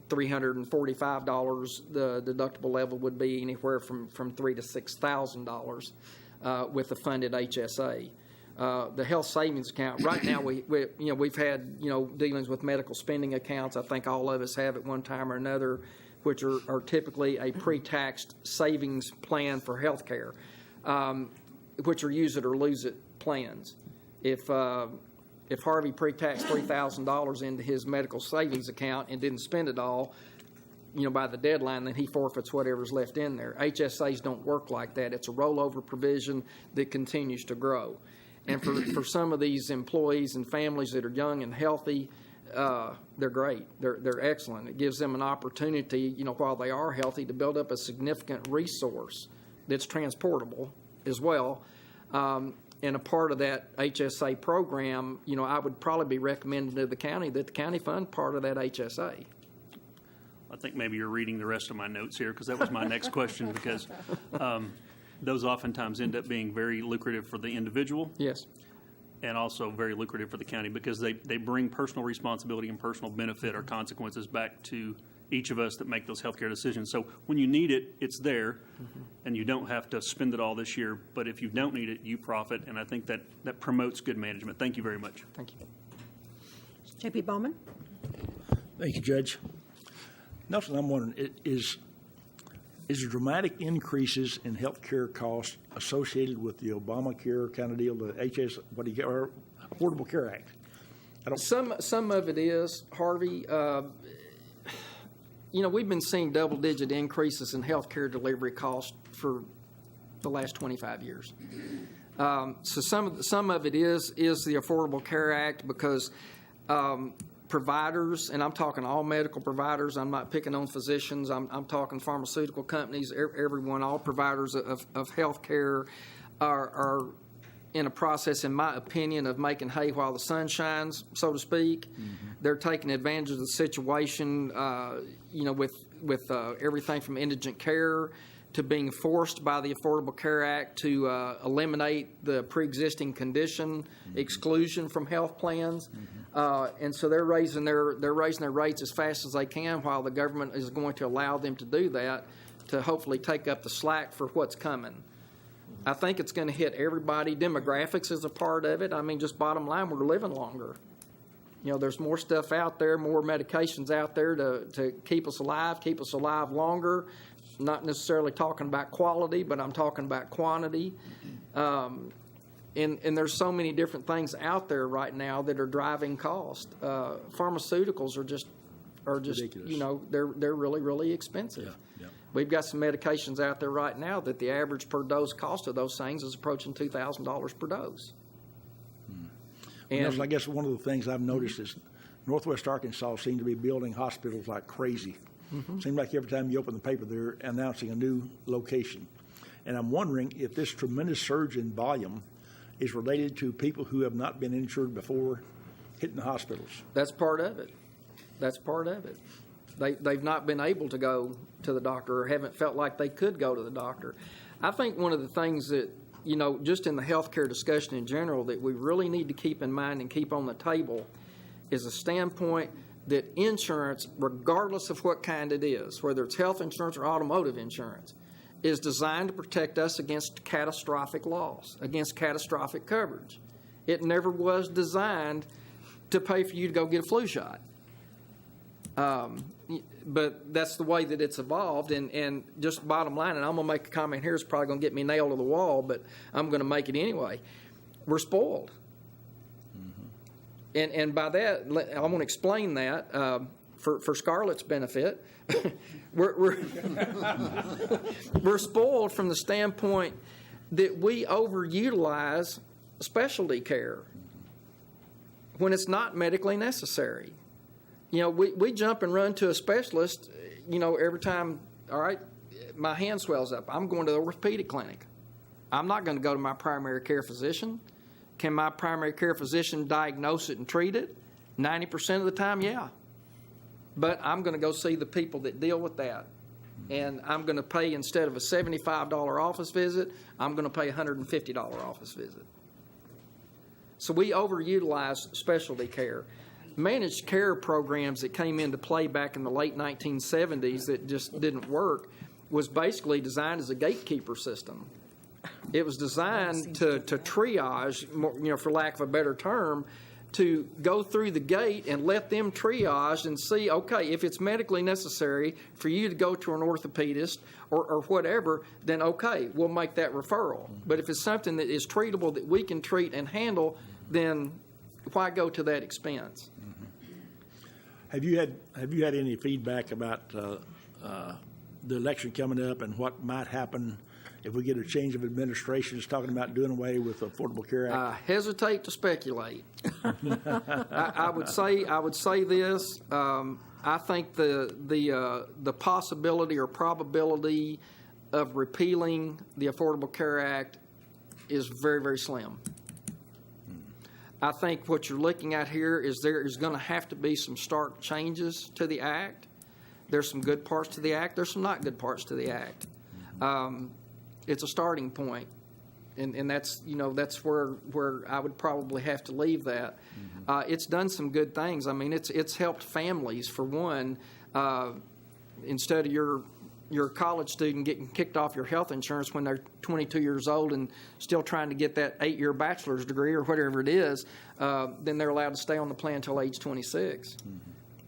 $345, the deductible level would be anywhere from $3,000 to $6,000 with a funded HSA. The health savings account, right now we've had dealings with medical spending accounts. I think all of us have at one time or another, which are typically a pre-taxed savings plan for health care, which are use it or lose it plans. If Harvey pre-taxed $3,000 into his medical savings account and didn't spend it all, by the deadline, then he forfeits whatever's left in there. HSAs don't work like that. It's a rollover provision that continues to grow. And for some of these employees and families that are young and healthy, they're great. They're excellent. It gives them an opportunity, while they are healthy, to build up a significant resource that's transportable as well. And a part of that HSA program, I would probably be recommending to the county that the county fund part of that HSA. I think maybe you're reading the rest of my notes here, because that was my next question, because those oftentimes end up being very lucrative for the individual. Yes. And also very lucrative for the county, because they bring personal responsibility and personal benefit or consequences back to each of us that make those healthcare decisions. So when you need it, it's there, and you don't have to spend it all this year. But if you don't need it, you profit, and I think that promotes good management. Thank you very much. Thank you. J.P. Bowman? Thank you, Judge. Nelson, I'm wondering, is there dramatic increases in health care costs associated with the Obamacare kind of deal, the or Affordable Care Act? Some of it is, Harvey. We've been seeing double-digit increases in health care delivery costs for the last 25 years. So some of it is the Affordable Care Act because providers, and I'm talking all medical providers, I'm not picking on physicians, I'm talking pharmaceutical companies, everyone, all providers of health care are in a process, in my opinion, of making hay while the sun shines, so to speak. They're taking advantage of the situation, with everything from indigent care to being forced by the Affordable Care Act to eliminate the pre-existing condition exclusion from health plans, and so they're raising their rates as fast as they can, while the government is going to allow them to do that to hopefully take up the slack for what's coming. I think it's going to hit everybody. Demographics is a part of it. I mean, just bottom line, we're living longer. There's more stuff out there, more medications out there to keep us alive longer. Not necessarily talking about quality, but I'm talking about quantity. And there's so many different things out there right now that are driving cost. Pharmaceuticals are just ridiculous. They're really, really expensive. Yeah. We've got some medications out there right now that the average per dose cost of those things is approaching $2,000 per dose. And I guess one of the things I've noticed is Northwest Arkansas seems to be building hospitals like crazy. Seems like every time you open the paper, they're announcing a new location. And I'm wondering if this tremendous surge in volume is related to people who have not been insured before hitting the hospitals. That's part of it. They've not been able to go to the doctor or haven't felt like they could go to the doctor. I think one of the things that, just in the healthcare discussion in general, that we really need to keep in mind and keep on the table is a standpoint that insurance, regardless of what kind it is, whether it's health insurance or automotive insurance, is designed to protect us against catastrophic loss, against catastrophic coverage. It never was designed to pay for you to go get a flu shot. But that's the way that it's evolved, and just bottom line, and I'm going to make a comment here, it's probably going to get me nailed to the wall, but I'm going to make it anyway. We're spoiled. And by that, I want to explain that for Scarlett's benefit. we're spoiled from the standpoint that we overutilize specialty care when it's not medically necessary. We jump and run to a specialist, every time, all right, my hand swells up. I'm going to the orthopedic clinic. I'm not going to go to my primary care physician. Can my primary care physician diagnose it and treat it? 90% of the time, yeah. But I'm going to go see the people that deal with that. And I'm going to pay, instead of a $75 office visit, I'm going to pay a $150 office visit. So we overutilize specialty care. Managed care programs that came into play back in the late 1970s that just didn't work was basically designed as a gatekeeper system. It was designed to triage, for lack of a better term, to go through the gate and let them triage and see, okay, if it's medically necessary for you to go to an orthopedist or whatever, then okay, we'll make that referral. But if it's something that is treatable that we can treat and handle, then why go to that expense? Have you had any feedback about the election coming up and what might happen if we get a change of administration? It's talking about doing away with the Affordable Care Act. I hesitate to speculate. I would say this. I think the possibility or probability of repealing the Affordable Care Act is very, very slim. I think what you're looking at here is there is going to have to be some stark changes to the Act. There's some good parts to the Act. There's some not good parts to the Act. It's a starting point, and that's where I would probably have to leave that. It's done some good things. I mean, it's helped families, for one. instead of your college student getting kicked off your health insurance when they're 22 years old and still trying to get that 8-year bachelor's degree or whatever it is, then they're allowed to stay on the plan until age 26.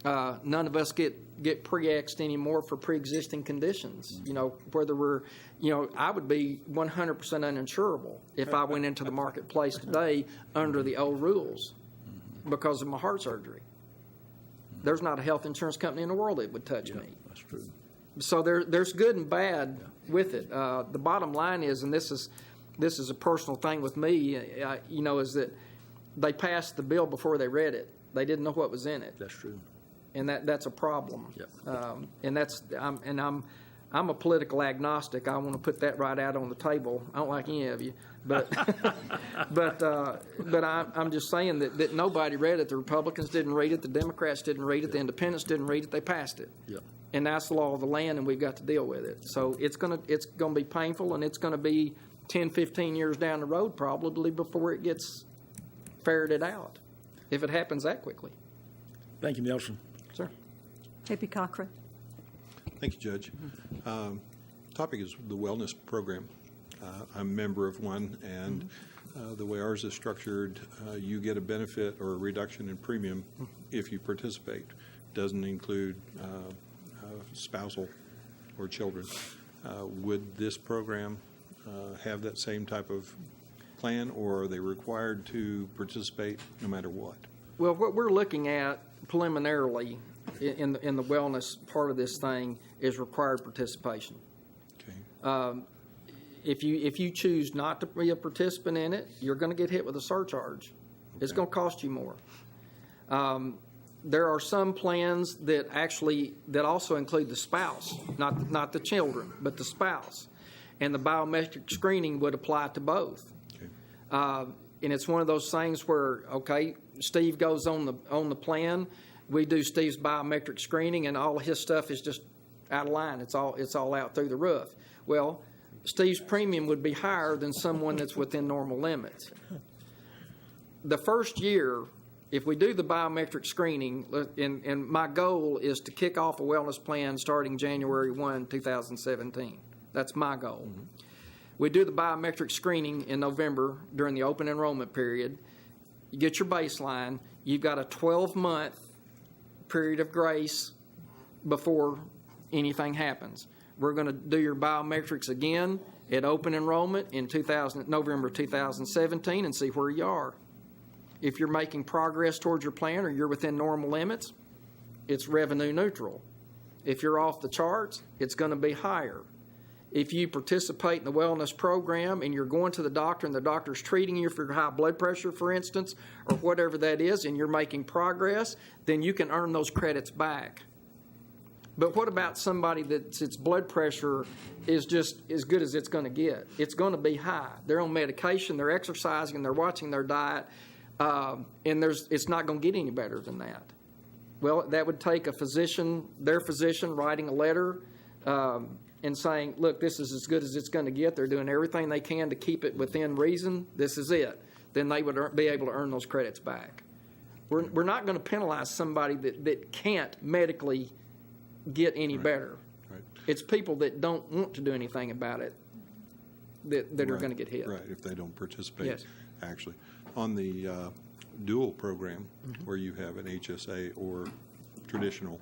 None of us get pre-X'd anymore for pre-existing conditions. Whether we're, I would be 100% uninsurable if I went into the marketplace today under the old rules because of my heart surgery. There's not a health insurance company in the world that would touch me. That's true. So there's good and bad with it. The bottom line is, and this is a personal thing with me, is that they passed the bill before they read it. They didn't know what was in it. That's true. And that's a problem. Yep. I'm a political agnostic. I want to put that right out on the table. I don't like any of you, but I'm just saying that nobody read it. The Republicans didn't read it. The Democrats didn't read it. The Independents didn't read it. They passed it. Yep. And that's the law of the land, and we've got to deal with it. So it's gonna be painful, and it's gonna be 10, 15 years down the road probably before it gets ferreted out, if it happens that quickly. Thank you, Nelson. Sir. J.P. Cochran. Thank you, Judge. Topic is the wellness program. I'm a member of one, and the way ours is structured, you get a benefit or a reduction in premium if you participate. Doesn't include spousal or children. Would this program have that same type of plan, or are they required to participate no matter what? Well, what we're looking at preliminarily in the wellness part of this thing is required participation. Okay. If you choose not to be a participant in it, you're going to get hit with a surcharge. Okay. It's going to cost you more. There are some plans that also include the spouse, not the children, but the spouse, and the biometric screening would apply to both. Okay. And it's one of those things where, okay, Steve goes on the plan, we do Steve's biometric screening, and all of his stuff is just out of line. It's all out through the roof. Well, Steve's premium would be higher than someone that's within normal limits. The first year, if we do the biometric screening, and my goal is to kick off a wellness plan starting January 1, 2017. That's my goal. Mm-hmm. We do the biometric screening in November during the open enrollment period. You get your baseline. You've got a 12-month period of grace before anything happens. We're going to do your biometrics again at open enrollment in November 2017 and see where you are. If you're making progress towards your plan or you're within normal limits, it's revenue neutral. If you're off the charts, it's going to be higher. If you participate in the wellness program and you're going to the doctor and the doctor's treating you for high blood pressure, for instance, or whatever that is, and you're making progress, then you can earn those credits back. But what about somebody that's its blood pressure is just as good as it's going to get? It's going to be high. They're on medication, they're exercising, they're watching their diet, and it's not going to get any better than that. Well, that would take their physician writing a letter and saying, look, this is as good as it's going to get. They're doing everything they can to keep it within reason. This is it. Then they would be able to earn those credits back. We're not going to penalize somebody that can't medically get any better. Right. It's people that don't want to do anything about it that are going to get hit. Right, if they don't participate. Yes. Actually. On the dual program, where you have an HSA or traditional,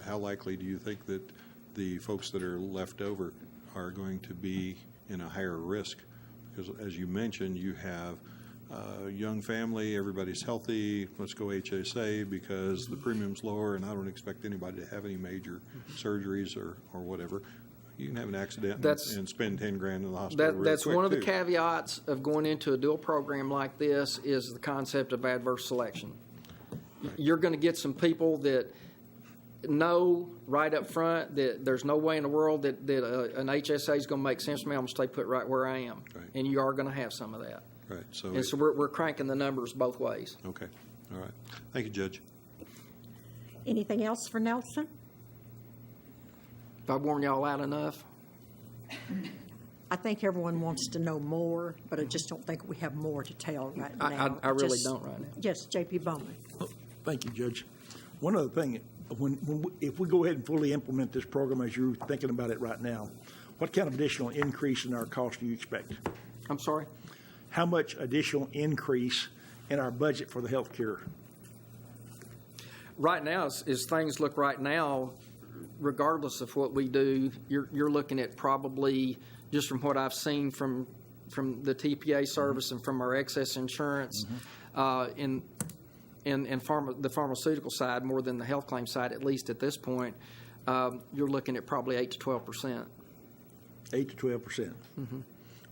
how likely do you think that the folks that are left over are going to be in a higher risk? Because as you mentioned, you have a young family, everybody's healthy, let's go HSA because the premium's lower and I don't expect anybody to have any major surgeries or whatever. You can have an accident and spend 10 grand in the hospital. That's one of the caveats of going into a dual program like this is the concept of adverse selection. Right. You're going to get some people that know right up front that there's no way in the world that an HSA is going to make sense for me. I'm going to stay put right where I am. Right. And you are going to have some of that. Right. So we're cranking the numbers both ways. Okay. All right. Thank you, Judge. Anything else for Nelson? If I worn y'all out enough? I think everyone wants to know more, but I just don't think we have more to tell right now. I really don't right now. Yes, J.P. Bowman. Thank you, Judge. One other thing if we go ahead and fully implement this program as you're thinking about it right now, what kind of additional increase in our cost do you expect? I'm sorry? How much additional increase in our budget for the health care? Right now, as things look right now, regardless of what we do, you're looking at probably, just from what I've seen from the TPA service and from our excess insurance, in the pharmaceutical side more than the health claim side, at least at this point, you're looking at probably 8 to 12%. 8 to 12%.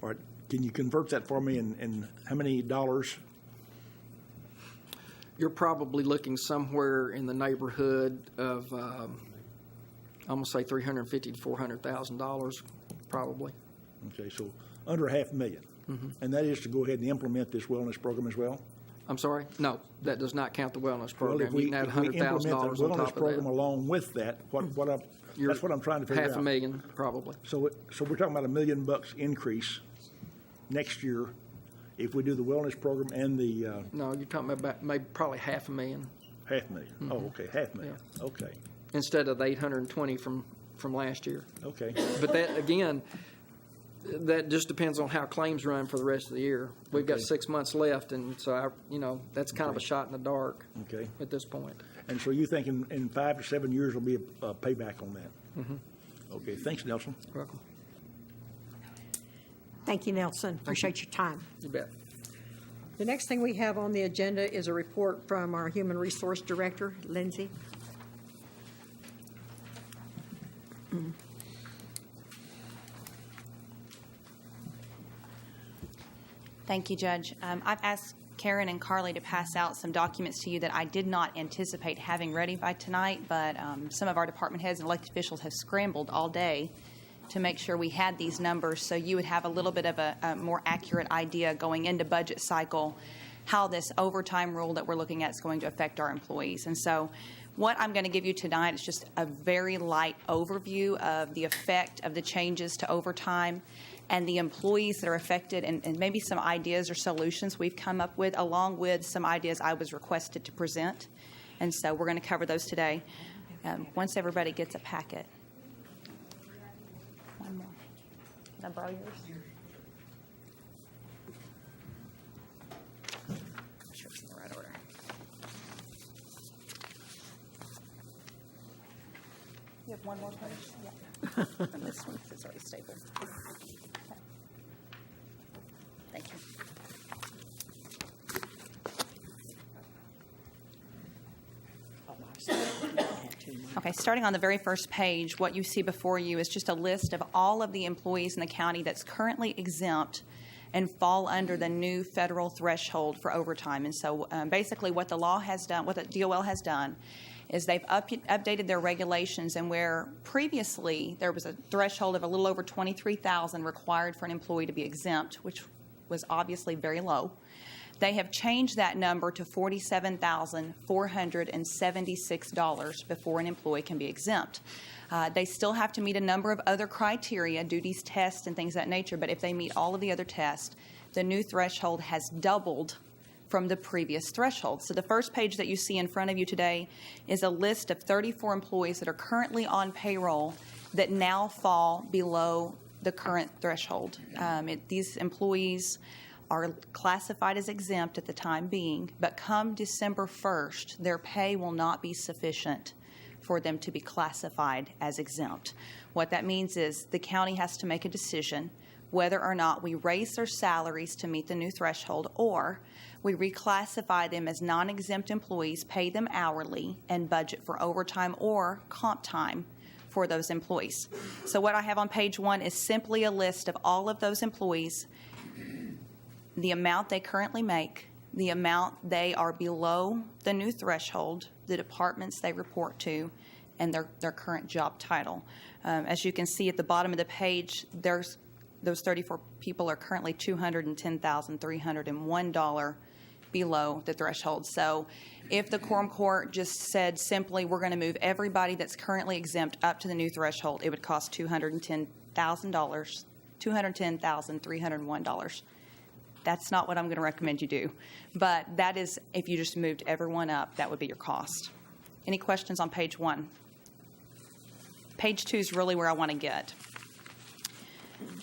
All right. Can you convert that for me in how many dollars? You're probably looking somewhere in the neighborhood of, I'm going to say $350,000 to $400,000, probably. Okay, so under $500,000. And that is to go ahead and implement this wellness program as well? I'm sorry? No, that does not count the wellness Well, program. if we You can add implement the $100,000 on wellness top of program that. along with that, that's what I'm trying to figure out. $500,000, probably. So we're talking about $1 million increase next year if we do the wellness program and the No, you're talking about maybe probably $500,000 $500,000. Oh, okay, $500,000. Okay, instead of the 820 from last year. okay. But that, again, that just depends on how claims run for the rest of the year. We've got Okay. 6 months left, and so that's kind of a shot in the dark Okay. at this point. And so you think in 5 to 7 years will be a payback on that? Okay, thanks, Nelson. You're welcome. Thank you, Nelson. Appreciate your time. You bet. The next thing we have on the agenda is a report from our Human Resource Director, Lindsay. Thank you, Judge. I've asked Karen and Carly to pass out some documents to you that I did not anticipate having ready by tonight, but some of our department heads and elected officials have scrambled all day to make sure we had these numbers so you would have a little bit of a more accurate idea going into budget cycle how this overtime rule that we're looking at is going to affect our employees. And so what I'm going to give you tonight is just a very light overview of the effect of the changes to overtime and the employees that are affected, and maybe some ideas or solutions we've come up with, along with some ideas I was requested to present. And so we're going to cover those today once everybody gets a packet. One more. Can I borrow yours? I'm sure it's in the right order. You have one more page? Yeah. And this one is already stapled. Thank you. Okay, starting on the very first page, what you see before you is just a list of all of the employees in the county that's currently exempt and fall under the new federal threshold for overtime. And so basically what the law has done, what the DOL has done, is they've updated their regulations, and where previously there was a threshold of a little over $23,000 required for an employee to be exempt, which was obviously very low, they have changed that number to $47,476 before an employee can be exempt. They still have to meet a number of other criteria, duties, tests, and things of that nature, but if they meet all of the other tests, the new threshold has doubled from the previous threshold. So the first page that you see in front of you today is a list of 34 employees that are currently on payroll that now fall below the current threshold. These employees are classified as exempt at the time being, but come December 1st, their pay will not be sufficient for them to be classified as exempt. What that means is the county has to make a decision whether or not we raise their salaries to meet the new threshold, or we reclassify them as non-exempt employees, pay them hourly, and budget for overtime or comp time for those employees. So what I have on page 1 is simply a list of all of those employees, the amount they currently make, the amount they are below the new threshold, the departments they report to, and their current job title. As you can see at the bottom of the page, those 34 people are currently $210,301 below the threshold. So if the quorum court just said simply, we're going to move everybody that's currently exempt up to the new threshold, it would cost $210,301. That's not what I'm going to recommend you do. But that is, if you just moved everyone up, that would be your cost. Any questions on page 1? Page 2 is really where I want to get.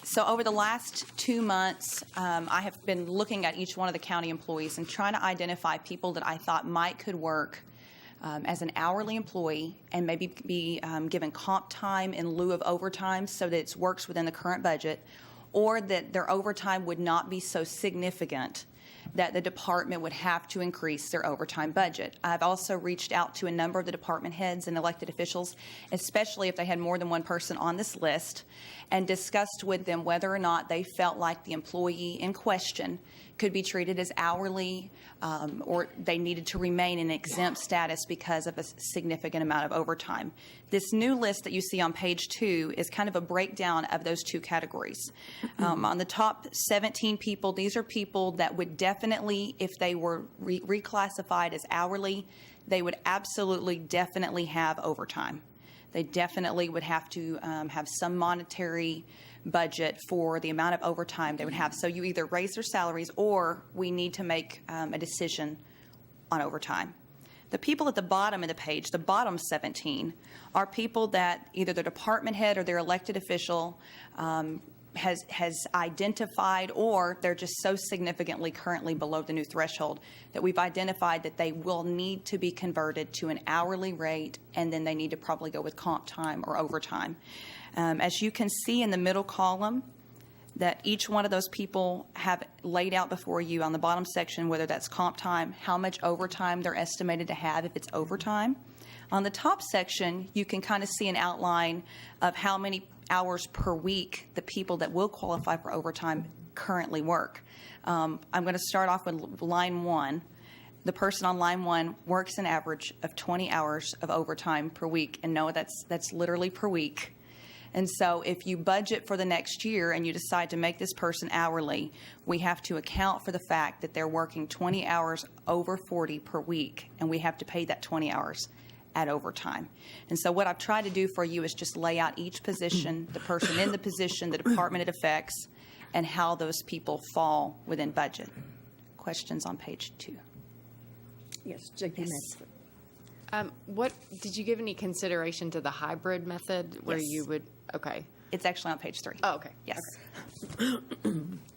So over the last 2 months, I have been looking at each one of the county employees and trying to identify people that I thought could work as an hourly employee and maybe be given comp time in lieu of overtime so that it works within the current budget, or that their overtime would not be so significant that the department would have to increase their overtime budget. I've also reached out to a number of the department heads and elected officials, especially if they had more than one person on this list, and discussed with them whether or not they felt like the employee in question could be treated as hourly or they needed to remain in exempt status because of a significant amount of overtime. This new list that you see on page 2 is kind of a breakdown of those two categories. On the top 17 people, these are people that would definitely, if they were reclassified as hourly, they would absolutely definitely have overtime. They definitely would have to have some monetary budget for the amount of overtime they would have. So you either raise their salaries or we need to make a decision on overtime. The people at the bottom of the page, the bottom 17, are people that either the department head or their elected official has identified, or they're just so significantly currently below the new threshold that we've identified that they will need to be converted to an hourly rate, and then they need to probably go with comp time or overtime. As you can see in the middle column, that each one of those people have laid out before you on the bottom section, whether that's comp time, how much overtime they're estimated to have if it's overtime. On the top section, you can kind of see an outline of how many hours per week the people that will qualify for overtime currently work. I'm going to start off with line 1. The person on line 1 works an average of 20 hours of overtime per week, and no, that's literally per week. And so if you budget for the next year and you decide to make this person hourly, we have to account for the fact that they're working 20 hours over 40 per week, and we have to pay that 20 hours at overtime. And so what I've tried to do for you is just lay out each position, the person in the position, the department it affects, and how those people fall within budget. Questions on page 2? Yes, J.P. Yes. What did you give any consideration to the hybrid method where Yes. you would? Okay. It's actually on page 3. Oh, okay. Yes. Okay.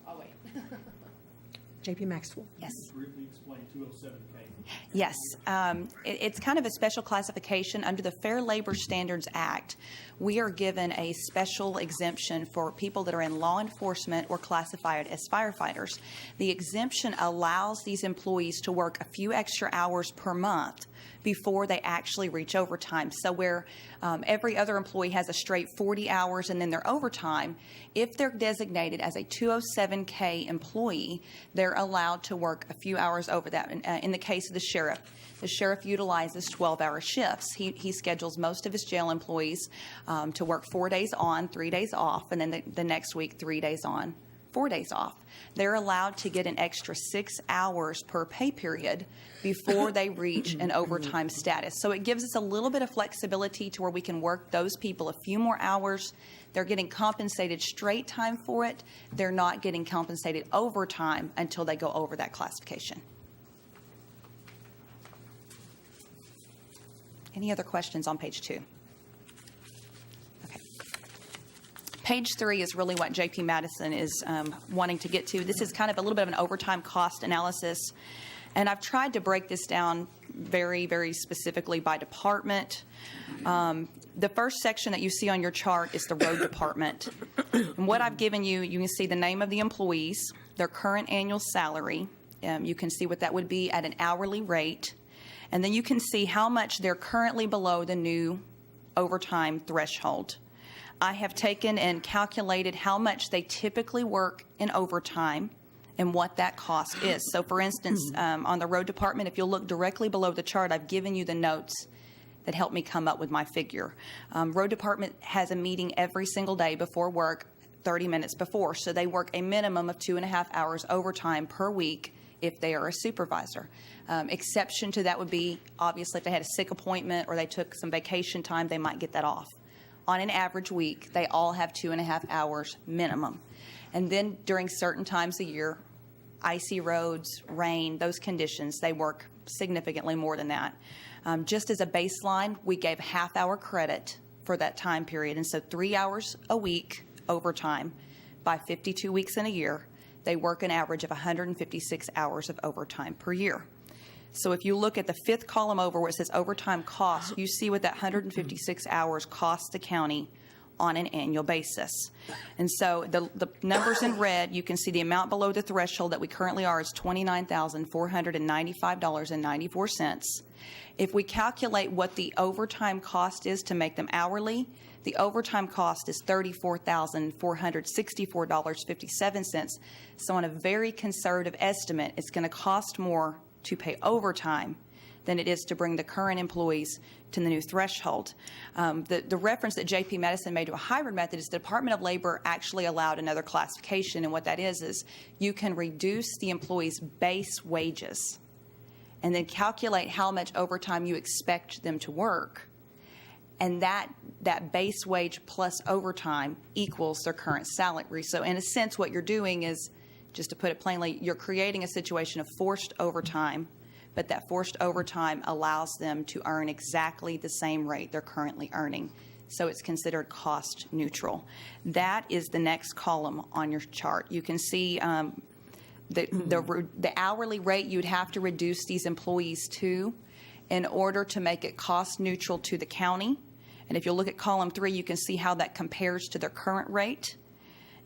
I'll wait. J.P. Maxwell. Yes. Briefly explain 207K. Yes. It's kind of a special classification. Under the Fair Labor Standards Act, we are given a special exemption for people that are in law enforcement or classified as firefighters. The exemption allows these employees to work a few extra hours per month before they actually reach overtime. So where every other employee has a straight 40 hours and then their overtime, if they're designated as a 207K employee, they're allowed to work a few hours over that. In the case of the sheriff utilizes 12-hour shifts. He schedules most of his jail employees to work 4 days on, 3 days off, and then the next week 3 days on, 4 days off. They're allowed to get an extra 6 hours per pay period before they reach an overtime status. So it gives us a little bit of flexibility to where we can work those people a few more hours. They're getting compensated straight time for it. They're not getting compensated overtime until they go over that classification. Any other questions on page 2? Okay. Page 3 is really what J.P. Madison is wanting to get to. This is kind of a little bit of an overtime cost analysis, and I've tried to break this down very, very specifically by department. The first section that you see on your chart is the road department. And what I've given you, you can see the name of the employees, their current annual salary. You can see what that would be at an hourly rate. And then you can see how much they're currently below the new overtime threshold. I have taken and calculated how much they typically work in overtime and what that cost is. So, for instance, on the road department, if you'll look directly below the chart, I've given you the notes that help me come up with my figure. Road department has a meeting every single day before work, 30 minutes before. So they work a minimum of 2.5 hours overtime per week if they are a supervisor. Exception to that would be, obviously, if they had a sick appointment or they took some vacation time, they might get that off. On an average week, they all have 2.5 hours minimum. And then during certain times of year, icy roads, rain, those conditions, they work significantly more than that. Just as a baseline, we gave half-hour credit for that time period. And so 3 hours a week overtime by 52 weeks in a year. They work an average of 156 hours of overtime per year. So if you look at the fifth column over where it says overtime costs, you see what that 156 hours costs the county on an annual basis. And so the numbers in red, you can see the amount below the threshold that we currently are is $29,495.94. If we calculate what the overtime cost is to make them hourly, the overtime cost is $34,464.57. So on a very conservative estimate, it's going to cost more to pay overtime than it is to bring the current employees to the new threshold. The reference that J.P. Madison made to a hybrid method is the Department of Labor actually allowed another classification, and what that is you can reduce the employees' base wages and then calculate how much overtime you expect them to work. And that base wage plus overtime equals their current salary. So in a sense, what you're doing is, just to put it plainly, you're creating a situation of forced overtime, but that forced overtime allows them to earn exactly the same rate they're currently earning. So it's considered cost neutral. That is the next column on your chart. You can see the hourly rate you'd have to reduce these employees to in order to make it cost neutral to the county. And if you look at column 3, you can see how that compares to their current rate.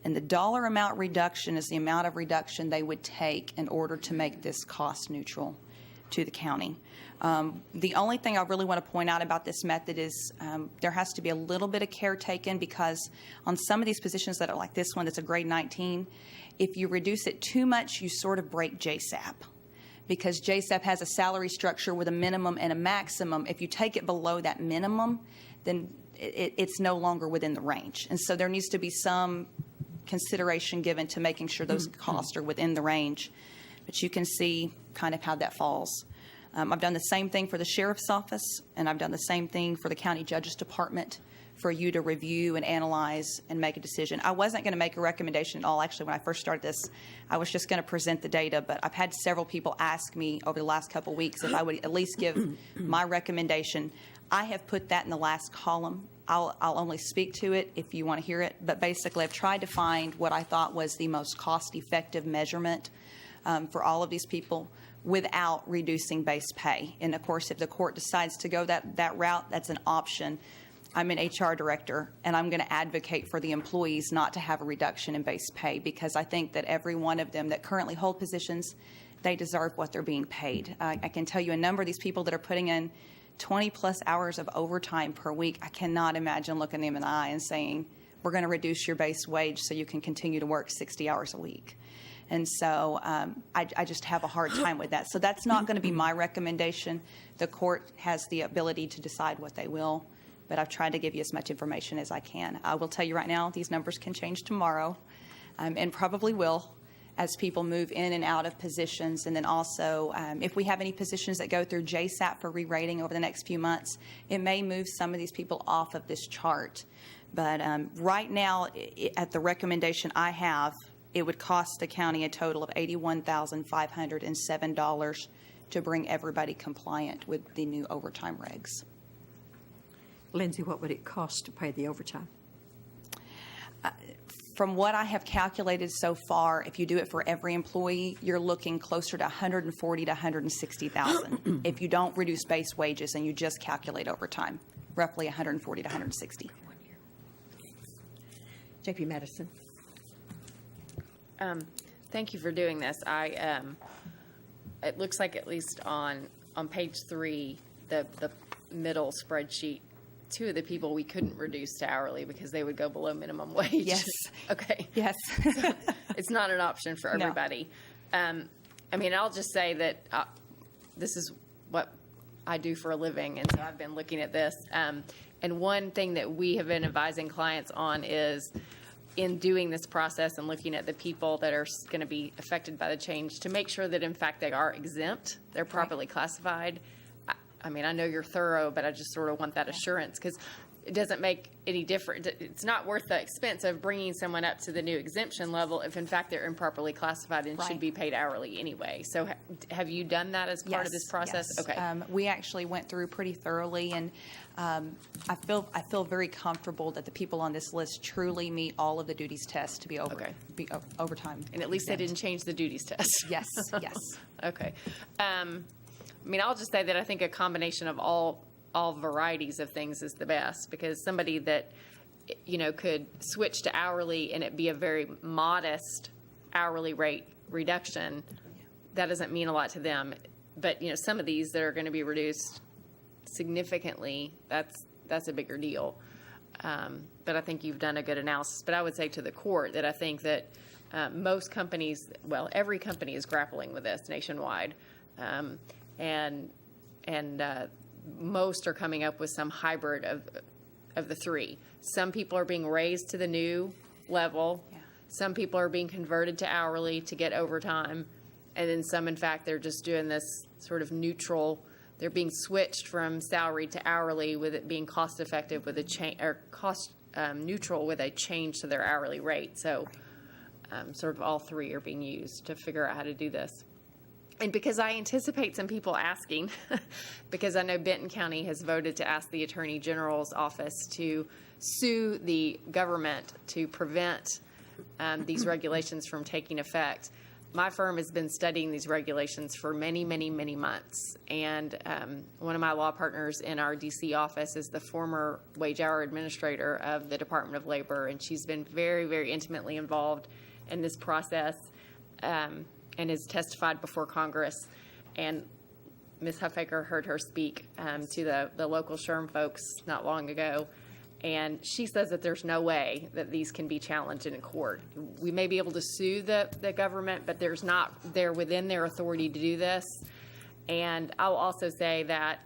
And the dollar amount reduction is the amount of reduction they would take in order to make this cost neutral to the county. The only thing I really want to point out about this method is there has to be a little bit of care taken, because on some of these positions that are like this one that's a grade 19, if you reduce it too much, you sort of break JSAP. Because JSAP has a salary structure with a minimum and a maximum. If you take it below that minimum, then it's no longer within the range. And so there needs to be some consideration given to making sure those costs are within the range. But you can see kind of how that falls. I've done the same thing for the sheriff's office, and I've done the same thing for the county judge's department for you to review and analyze and make a decision. I wasn't going to make a recommendation at all. Actually, when I first started this, I was just going to present the data, but I've had several people ask me over the last couple of weeks if I would at least give my recommendation. I have put that in the last column. I'll only speak to it if you want to hear it, but basically I've tried to find what I thought was the most cost-effective measurement for all of these people without reducing base pay. And of course, if the court decides to go that route, that's an option. I'm an HR director, and I'm going to advocate for the employees not to have a reduction in base pay, because I think that every one of them that currently hold positions, they deserve what they're being paid. I can tell you a number of these people that are putting in 20-plus hours of overtime per week. I cannot imagine looking them in the eye and saying, we're going to reduce your base wage so you can continue to work 60 hours a week. And so I just have a hard time with that. So that's not going to be my recommendation. The court has the ability to decide what they will, but I've tried to give you as much information as I can. I will tell you right now, these numbers can change tomorrow, and probably will, as people move in and out of positions. And then also, if we have any positions that go through JSAP for re-rating over the next few months, it may move some of these people off of this chart. But right now, at the recommendation I have, it would cost the county a total of $81,507 to bring everybody compliant with the new overtime regs. Lindsay, what would it cost to pay the overtime? From what I have calculated so far, if you do it for every employee, you're looking closer to $140,000 to $160,000. If you don't reduce base wages and you just calculate overtime, roughly $140,000 to $160,000. J.P. Madison. Thank you for doing this. It looks like at least on page 3, the middle spreadsheet, 2 of the people we couldn't reduce to hourly because they would go below minimum wage. Yes. Okay. Yes. So it's not an option for everybody. No. I mean, I'll just say that this is what I do for a living, and so I've been looking at this. And one thing that we have been advising clients on is, in doing this process and looking at the people that are going to be affected by the change, to make sure that in fact they are exempt, they're properly classified. I mean, I know you're thorough, but I just sort of want that assurance, because it doesn't make any difference. It's not worth the expense of bringing someone up to the new exemption level if in fact they're improperly classified and Right. should be paid hourly anyway. So have you done that as part of this process? Yes. Okay. We actually went through pretty thoroughly, and I feel very comfortable that the people on this list truly meet all of the duties tests to be overtime. And at least they didn't change the duties test. Yes, yes. Okay. I mean, I'll just say that I think a combination of all varieties of things is the best, because somebody that, could switch to hourly and it be a very modest hourly rate reduction, that doesn't mean a lot to them. But, some of these that are going to be reduced significantly, that's a bigger deal. But I think you've done a good analysis. But I would say to the court that I think that most companies, well, every company is grappling with this nationwide. And most are coming up with some hybrid of the three. Some people are being raised to the new level. Yeah. Some people are being converted to hourly to get overtime. And then some, in fact, they're just doing this sort of neutral. They're being switched from salary to hourly, with it being cost effective with a change, or cost neutral with a change to their hourly rate. So sort of all three are being used to figure out how to do this. And because I anticipate some people asking, because I know Benton County has voted to ask the Attorney General's office to sue the government to prevent these regulations from taking effect. My firm has been studying these regulations for many, many, many months. And one of my law partners in our D.C. office is the former wage hour administrator of the Department of Labor. And she's been very, very intimately involved in this process. And has testified before Congress. And Ms. Huffaker heard her speak to the local SHRM folks not long ago. And she says that there's no way that these can be challenged in court. We may be able to sue the government, but they're within their authority to do this. And I'll also say that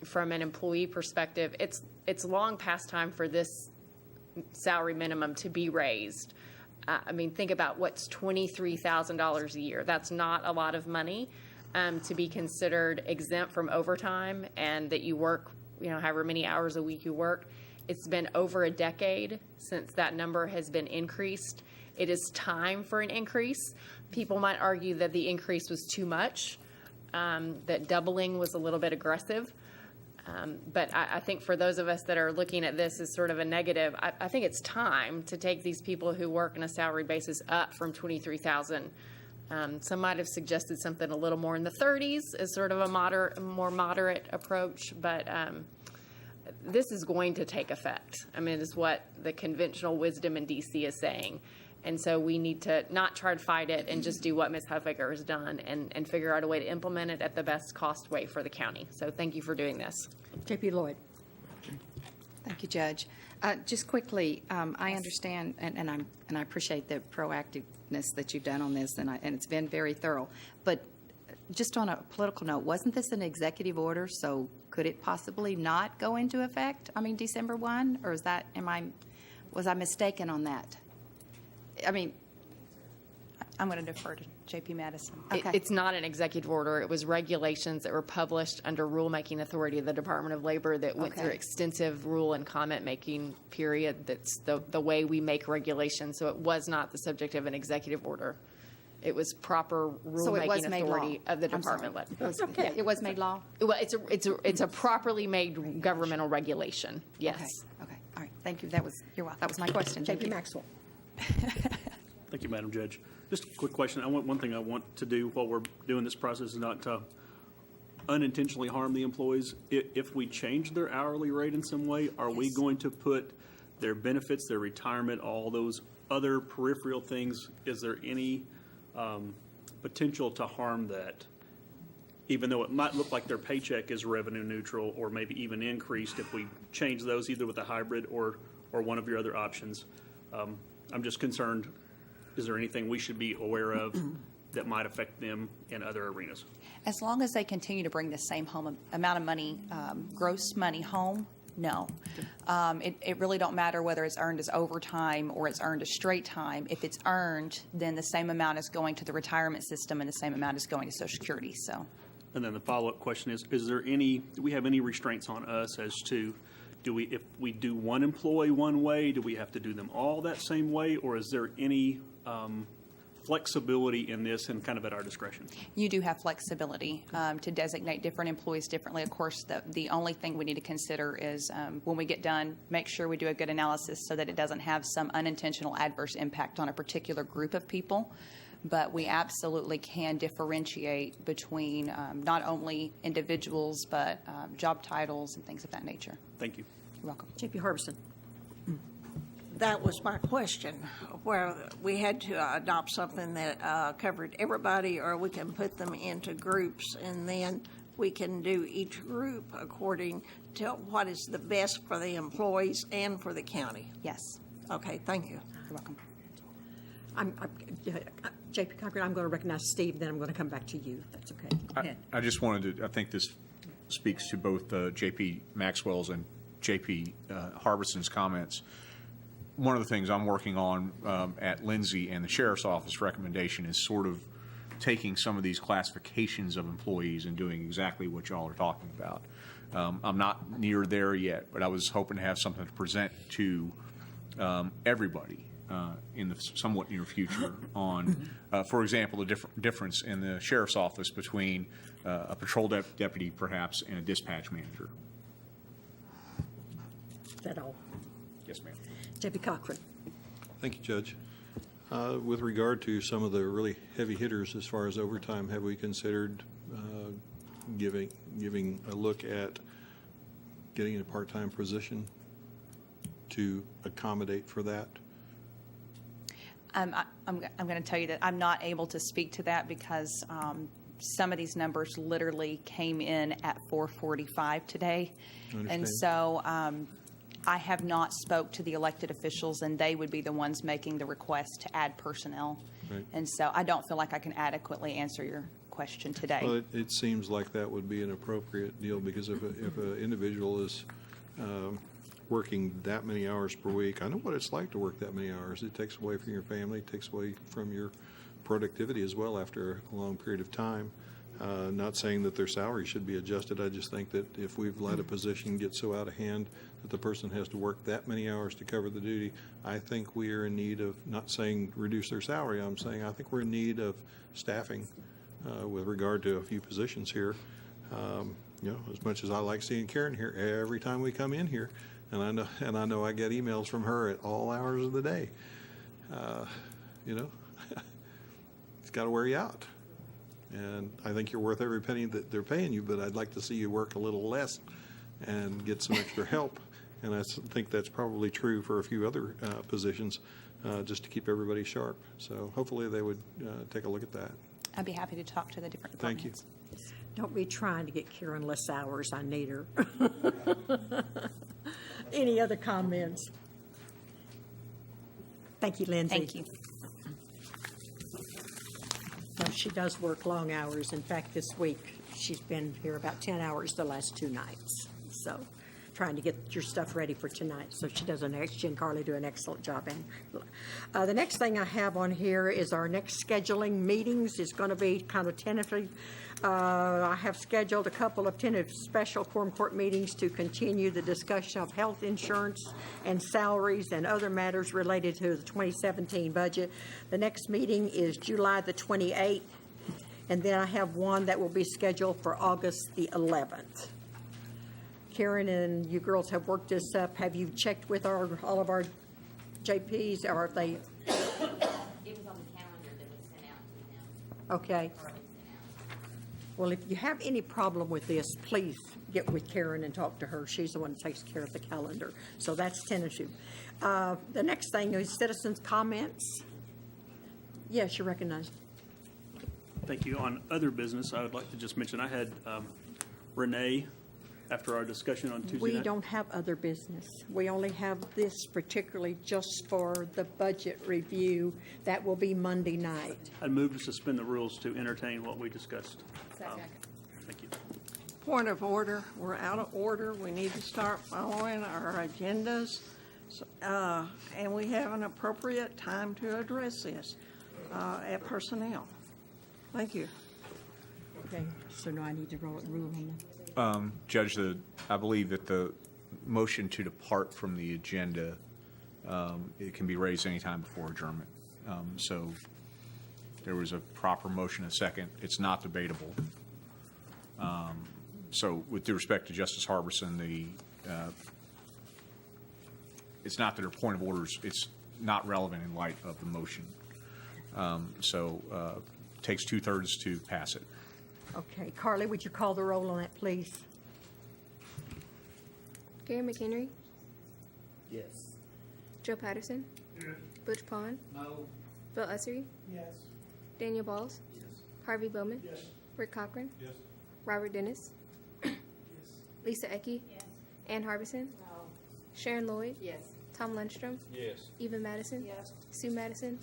from an employee perspective, it's long past time for this salary minimum to be raised. I mean, think about what's $23,000 a year. That's not a lot of money to be considered exempt from overtime, and that you work, however many hours a week you work. It's been over a decade since that number has been increased. It is time for an increase. People might argue that the increase was too much, that doubling was a little bit aggressive. But I think for those of us that are looking at this as sort of a negative, I think it's time to take these people who work on a salary basis up from $23,000. Some might have suggested something a little more in the 30s as sort of a more moderate approach, but this is going to take effect. I mean, it's what the conventional wisdom in D.C. is saying. And so we need to not try to fight it and just do what Ms. Huffaker has done and figure out a way to implement it at the best cost way for the county. So thank you for doing this. J.P. Lloyd. Thank you, Judge. Just quickly, I understand and I appreciate the proactiveness that you've done on this, and it's been very thorough. But just on a political note, wasn't this an executive order? So could it possibly not go into effect? I mean, December 1, or was I mistaken on that? I mean, I'm going to defer to J.P. Madison. Okay. It's not an executive order. It was regulations that were published under rulemaking authority of the Department of Labor that went through extensive rule and comment making period. That's the way we make regulations. So it was not the subject of an executive order. It was proper rulemaking authority of the Department of Labor. It was made law? Well, it's a properly made governmental regulation. Yes. Okay. All right. Thank you. That was my question. J.P. Maxwell. Thank you, Madam Judge. Just a quick question. One thing I want to do while we're doing this process is not to unintentionally harm the employees. If we change their hourly rate in some way, are we going to put their benefits, their retirement, all those other peripheral things, is there any potential to harm that? Even though it might look like their paycheck is revenue neutral or maybe even increased if we change those either with a hybrid or one of your other options. I'm just concerned, is there anything we should be aware of that might affect them in other arenas? As long as they continue to bring the same amount of money, gross money home, no. It really don't matter whether it's earned as overtime or it's earned as straight time. If it's earned, then the same amount is going to the retirement system and the same amount is going to Social Security. So. And then the follow-up question is do we have any restraints on us as to if we do one employee one way, do we have to do them all that same way, or is there any flexibility in this and kind of at our discretion? You do have flexibility to designate different employees differently. Of course, the only thing we need to consider is when we get done, make sure we do a good analysis so that it doesn't have some unintentional adverse impact on a particular group of people. But we absolutely can differentiate between not only individuals, but job titles and things of that nature. Thank you. You're welcome. J.P. Harbison. That was my question, where we had to adopt something that covered everybody, or we can put them into groups, and then we can do each group according to what is the best for the employees and for the county. Yes. Okay, thank you. You're welcome. J.P. Cochran, I'm going to recognize Steve, then I'm going to come back to you, if that's okay. Go ahead. I just wanted to, I think this speaks to both J.P. Maxwell's and J.P. Harbison's comments. One of the things I'm working on at Lindsay and the Sheriff's Office recommendation is sort of taking some of these classifications of employees and doing exactly what y'all are talking about. I'm not near there yet, but I was hoping to have something to present to everybody in the somewhat near future on, for example, the difference in the Sheriff's Office between a patrol deputy, perhaps, and a dispatch manager. Is that all? Yes, ma'am. J.P. Cochran. Thank you, Judge. With regard to some of the really heavy hitters as far as overtime, have we considered giving a look at getting a part-time position to accommodate for that? I'm going to tell you that I'm not able to speak to that because some of these numbers literally came in at 4:45 today. And so I have not spoke to the elected officials, and they would be the ones making the request to add personnel. Right. And so I don't feel like I can adequately answer your question today. Well, it seems like that would be an appropriate deal, because if an individual is working that many hours per week, I know what it's like to work that many hours. It takes away from your family, it takes away from your productivity as well after a long period of time. Not saying that their salary should be adjusted. I just think that if we've let a position get so out of hand that the person has to work that many hours to cover the duty, I think we are in need of, not saying reduce their salary, I'm saying I think we're in need of staffing with regard to a few positions here. You know, as much as I like seeing Karen here every time we come in here, and I know I get emails from her at all hours of the day. You know, it's got to wear you out. And I think you're worth every penny that they're paying you, but I'd like to see you work a little less and get some extra help. And I think that's probably true for a few other positions, just to keep everybody sharp. So hopefully they would take a look at that. I'd be happy to talk to the different Thank you. departments. Don't be trying to get Karen less hours. I need her. Any other comments? Thank you, Lindsay. Thank you. No, she does work long hours. In fact, this week, she's been here about 10 hours the last 2 nights. So, trying to get your stuff ready for tonight. So she and Carly do an excellent job. And the next thing I have on here is our next scheduling meetings. It's going to be kind of tentative. I have scheduled a couple of tentative special quorum court meetings to continue the discussion of health insurance and salaries and other matters related to the 2017 budget. The next meeting is July the 28th, and then I have one that will be scheduled for August the 11th. Karen and you girls have worked this up. Have you checked with all of our JPs, or are they? It was on the calendar that was sent out to them. Okay. Well, if you have any problem with this, please get with Karen and talk to her. She's the one that takes care of the calendar. So that's tentative. The next thing is citizens' comments. Yes, you're recognized. Thank you. On other business, I would like to just mention I had Renee, after our discussion on Tuesday night. We don't have other business. We only have this particularly just for the budget review. That will be Monday night. I'd move to suspend the rules to entertain what we discussed. Thank you. Point of order. We're out of order. We need to start following our agendas. And we have an appropriate time to address this at personnel. Thank you. Okay, so now I need to rule on that. Judge, I believe that motion to depart from the agenda, it can be raised anytime before adjournment. So there was a proper motion, a second. It's not debatable. So with due respect to Justice Harbison, it's not that her point of orders, it's not relevant in light of the motion. So takes 2/3 to pass it. Okay, Carly, would you call the roll on that, please? Gary McHenry, Yes. Joe Patterson, Butch Pond, No. Bill Essery, Yes. Daniel Balls, Harvey Bowman, Rick Cochran, Robert Dennis, Lisa Ecke, Ann Harbison, Sharon Lloyd, Tom Lundstrom, Eva Madison, Sue Madison,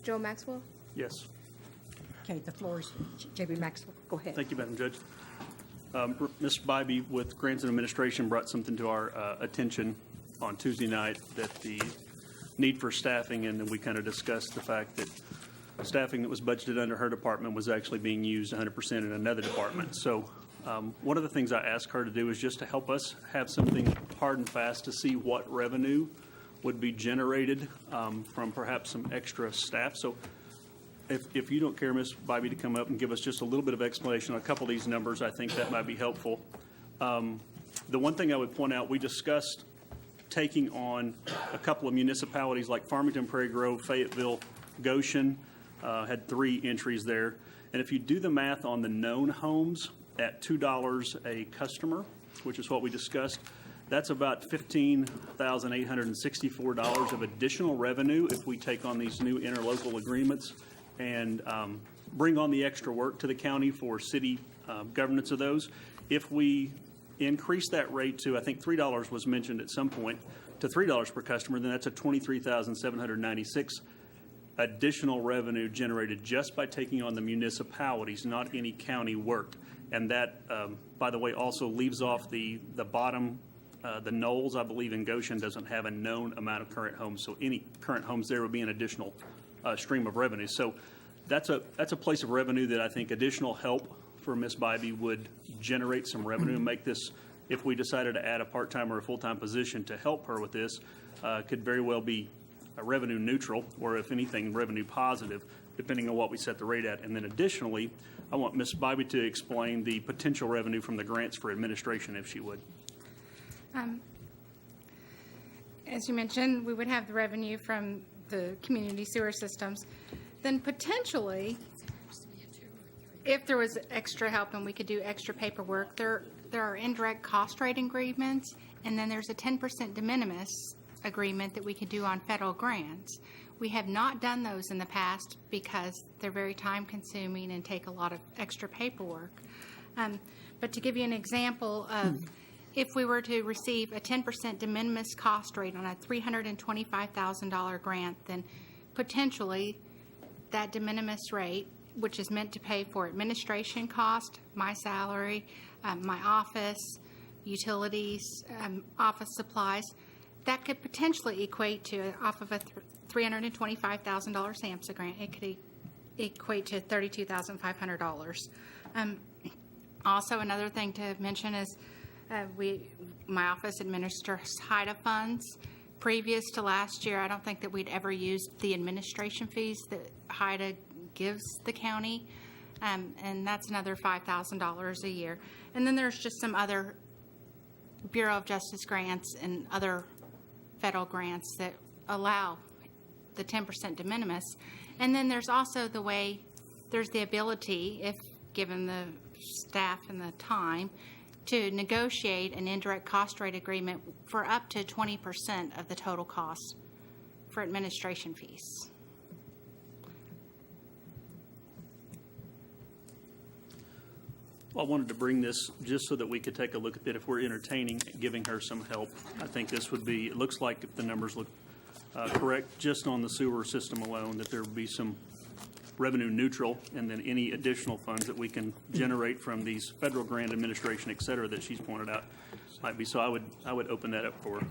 Joel Maxwell. Yes. Okay, the floor is J.B. Maxwell. Go ahead. Thank you, Madam Judge. Ms. Bybee with Grants and Administration brought something to our attention on Tuesday night, that the need for staffing, and then we kind of discussed the fact that staffing that was budgeted under her department was actually being used 100% in another department. So one of the things I asked her to do is just to help us have something hard and fast to see what revenue would be generated from perhaps some extra staff. So if you don't care, Ms. Bybee, to come up and give us just a little bit of explanation on a couple of these numbers, I think that might be helpful. The one thing I would point out, we discussed taking on a couple of municipalities like Farmington, Prairie Grove, Fayetteville, Goshen, had 3 entries there. And if you do the math on the known homes at $2 a customer, which is what we discussed, that's about $15,864 of additional revenue if we take on these new interlocal agreements and bring on the extra work to the county for city governance of those. If we increase that rate to, I think $3 was mentioned at some point, to $3 per customer, then that's a $23,796 additional revenue generated just by taking on the municipalities, not any county work. And that, by the way, also leaves off the bottom, the Knolls, I believe in Goshen, doesn't have a known amount of current homes. So any current homes there would be an additional stream of revenue. So that's a place of revenue that I think additional help for Ms. Bybee would generate some revenue and make this, if we decided to add a part-time or a full-time position to help her with this, could very well be revenue neutral, or if anything, revenue positive, depending on what we set the rate at. And then additionally, I want Ms. Bybee to explain the potential revenue from the grants for administration, if she would. As you mentioned, we would have the revenue from the community sewer systems. Then potentially, if there was extra help and we could do extra paperwork, there are indirect cost rate agreements, and then there's a 10% de minimis agreement that we could do on federal grants. We have not done those in the past because they're very time consuming and take a lot of extra paperwork. But to give you an example of if we were to receive a 10% de minimis cost rate on a $325,000 grant, then potentially that de minimis rate, which is meant to pay for administration cost, my salary, my office, utilities, office supplies, that could potentially equate to, off of a $325,000 SAMHSA grant, it could equate to $32,500. Also, another thing to mention is my office administers HIDA funds. Previous to last year, I don't think that we'd ever used the administration fees that HIDA gives the county, and that's another $5,000 a year. And then there's just some other Bureau of Justice grants and other federal grants that allow the 10% de minimis. And then there's also there's the ability, if given the staff and the time, to negotiate an indirect cost rate agreement for up to 20% of the total cost for administration fees. Well, I wanted to bring this just so that we could take a look at it. If we're entertaining giving her some help, I think this would be, it looks like if the numbers look correct, just on the sewer system alone, that there would be some revenue neutral, and then any additional funds that we can generate from these federal grant administration, et cetera, that she's pointed out might be. So I would open that up for her.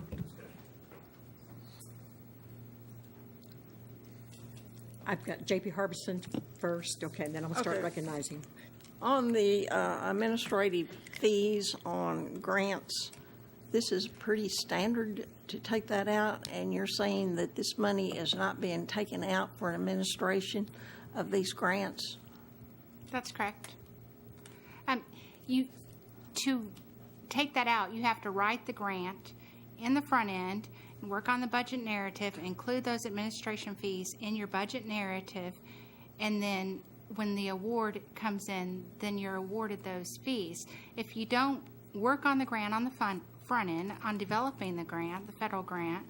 I've got J.P. Harbison first. Okay, and then I'll start recognizing. On the administrative fees on grants, this is pretty standard to take that out, and you're saying that this money is not being taken out for administration of these grants? That's correct. To take that out, you have to write the grant in the front end and work on the budget narrative, include those administration fees in your budget narrative, and then when the award comes in, then you're awarded those fees. If you don't work on the grant on the front end, on developing the grant, the federal grant,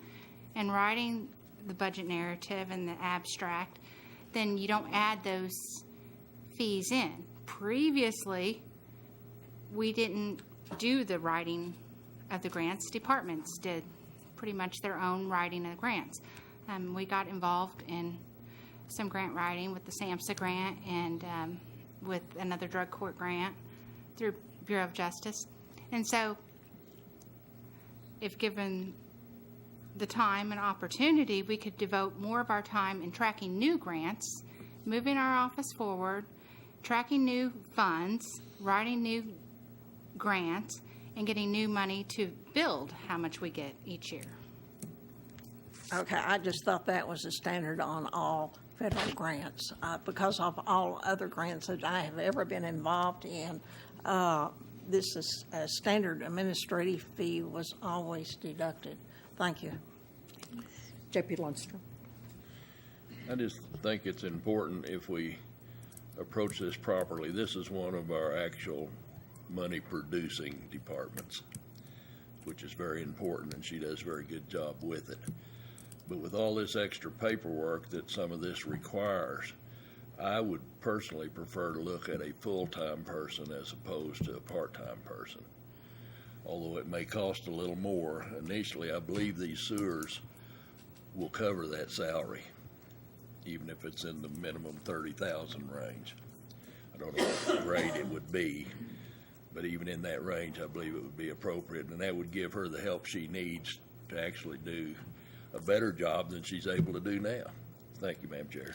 and writing the budget narrative and the abstract, then you don't add those fees in. Previously, we didn't do the writing of the grants. Departments did pretty much their own writing of the grants. We got involved in some grant writing with the SAMHSA grant and with another drug court grant through Bureau of Justice. And so, if given the time and opportunity, we could devote more of our time in tracking new grants, moving our office forward, tracking new funds, writing new grants, and getting new money to build how much we get each year. Okay, I just thought that was a standard on all federal grants. Because of all other grants that I have ever been involved in, this is a standard administrative fee was always deducted. Thank you. J.P. Lundstrom. I just think it's important if we approach this properly. This is one of our actual money-producing departments, which is very important, and she does a very good job with it. But with all this extra paperwork that some of this requires, I would personally prefer to look at a full-time person as opposed to a part-time person. Although it may cost a little more, initially I believe these sewers will cover that salary, even if it's in the minimum 30,000 range. I don't know what grade it would be, but even in that range, I believe it would be appropriate, and that would give her the help she needs to actually do a better job than she's able to do now. Thank you, Madam Chair.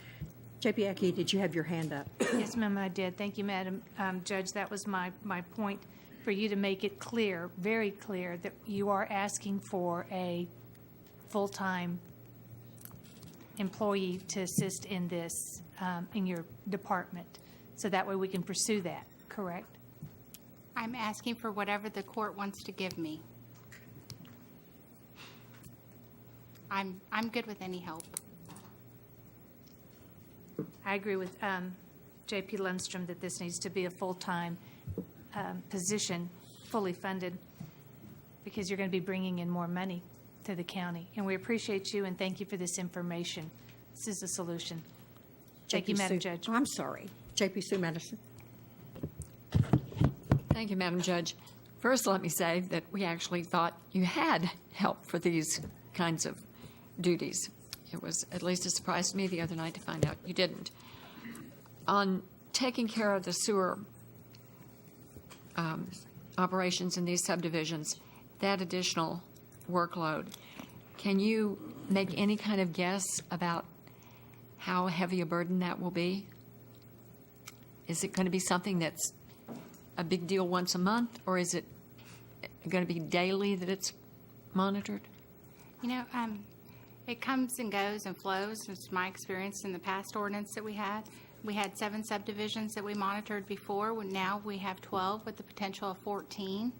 J.P. Ecke, did you have your hand up? Yes, ma'am, I did. Thank you, Madam Judge. That was my point, for you to make it clear, very clear, that you are asking for a full-time employee to assist in this, in your department. So that way we can pursue that, correct? I'm asking for whatever the court wants to give me. I'm good with any help. I agree with J.P. Lundstrom that this needs to be a full-time position, fully funded, because you're going to be bringing in more money to the county. And we appreciate you and thank you for this information. This is a solution. Thank you, Madam Judge. I'm sorry. J.P. Sue Madison. Thank you, Madam Judge. First, let me say that we actually thought you had help for these kinds of duties. It was at least a surprise to me the other night to find out you didn't. On taking care of the sewer operations in these subdivisions, that additional workload, can you make any kind of guess about how heavy a burden that will be? Is it going to be something that's a big deal once a month, or is it going to be daily that it's monitored? You know, it comes and goes and flows. It's my experience in the past ordinance that we had. We had 7 subdivisions that we monitored before. Now we have 12 with the potential of 14.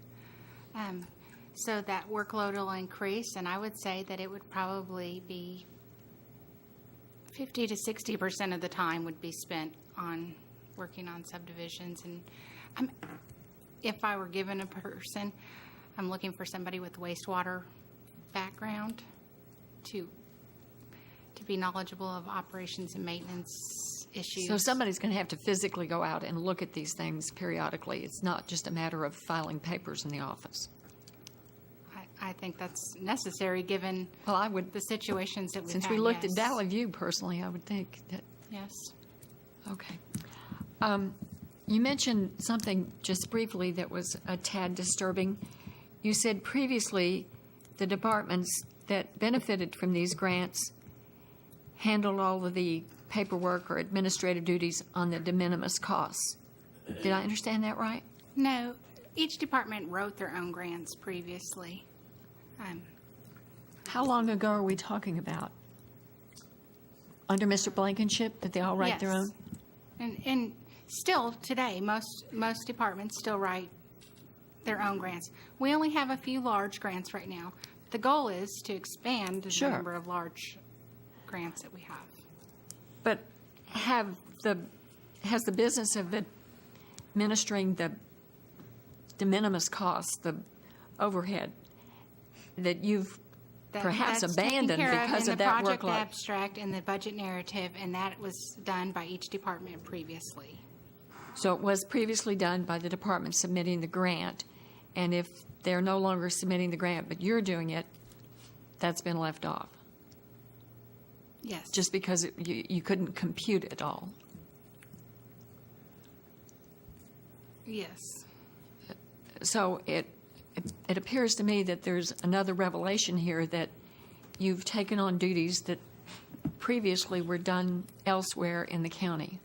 So that workload will increase, and I would say that it would probably be 50 to 60% of the time would be spent on working on subdivisions. And if I were given a person, I'm looking for somebody with wastewater background to be knowledgeable of operations and maintenance issues. So somebody's going to have to physically go out and look at these things periodically. It's not just a matter of filing papers in the office. I think that's necessary given the situations that we've had. Since we looked at Valley View personally, I would think that. Yes. Okay. You mentioned something just briefly that was a tad disturbing. You said previously the departments that benefited from these grants handled all of the paperwork or administrative duties on the de minimis costs. Did I understand that right? No. Each department wrote their own grants previously. How long ago are we talking about? Under Mr. Blankenship, that they all write their Yes. own? And still today, most departments still write their own grants. We only have a few large grants right now. The goal is to expand the Sure. number of large grants that we have. But has the business of administering the de minimis costs, the overhead, that you've perhaps That's abandoned taken care because in of the that project workload? abstract and the budget narrative, and that was done by each department previously. So it was previously done by the department submitting the grant, and if they're no longer submitting the grant, but you're doing it, that's been left off, Yes. just because you couldn't compute it all. Yes. So it appears to me that there's another revelation here, that you've taken on duties that previously were done elsewhere in the county,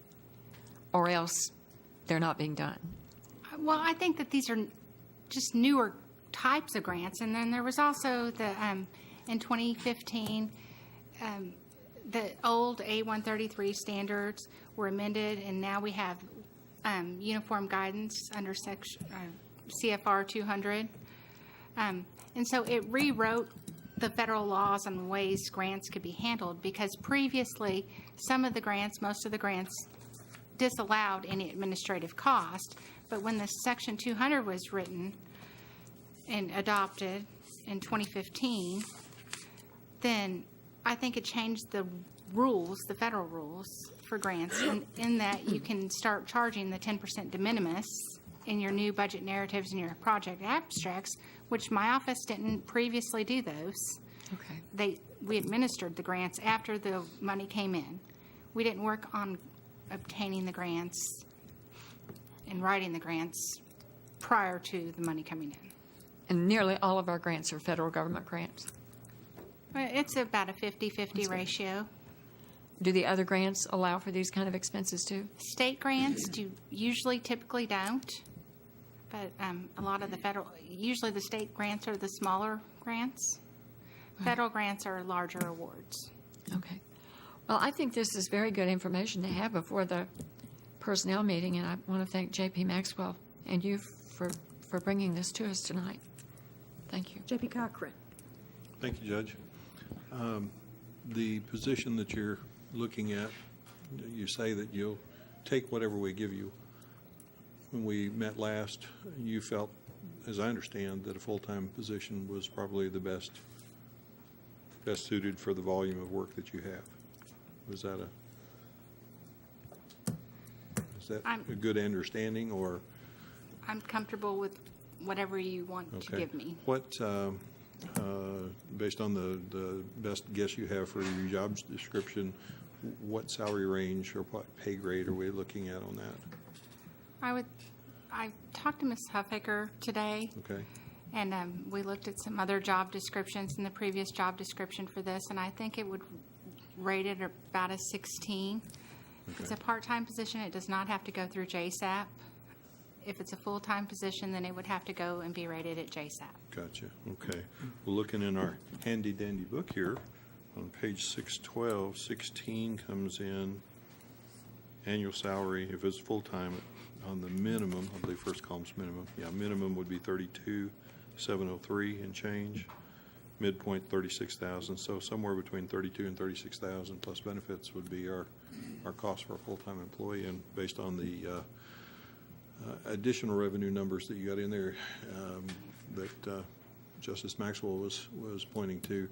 or else they're not being done. Well, I think that these are just newer types of grants, and then there was also the in 2015, the old A133 standards were amended, and now we have uniform guidance under section CFR 200, and so it rewrote the federal laws on ways grants could be handled, because previously most of the grants disallowed any administrative cost, but when the Section 200 was written and adopted in 2015, then I think it changed the rules, the federal rules for grants, in that you can start charging the 10% de minimis in your new budget narratives and your project abstracts, which my office didn't previously do those. Okay. We administered the grants after the money came in. We didn't work on obtaining the grants and writing the grants prior to the money coming in. And nearly all of our grants are federal government grants. It's about a 50-50 ratio. Do the other grants allow for these kind of expenses too? State grants typically don't, but a lot of usually the state grants are the smaller grants. Federal grants are larger awards. Okay. Well, I think this is very good information to have before the personnel meeting, and I want to thank J.P. Maxwell and you for bringing this to us tonight. Thank you. J.P. Cochran. Thank you, Judge. The position that you're looking at, you say that you'll take whatever we give you. When we met last, you felt, as I understand, that a full-time position was probably the best suited for the volume of work that you have. Was that a good understanding, or? I'm comfortable with whatever you want to give me. What, based on the best guess you have for your job description, what salary range or what pay grade are we looking at on that? I talked to Ms. Huffaker today. Okay. And we looked at some other job descriptions in the previous job description for this, and I think it would rate it about a 16. Okay. It's a part-time position. It does not have to go through JSAP. If it's a full-time position, then it would have to go and be rated at JSAP. Gotcha. Okay. Well, looking in our handy-dandy book here, on page 612, 16 comes in annual salary. If it's full-time, on the minimum, I believe first column's minimum. Yeah, minimum would be 32,703 and change. Midpoint 36,000. So somewhere between 32 and 36,000 plus benefits would be our cost for a full-time employee. And based on the additional revenue numbers that you got in there that Justice Maxwell was pointing to,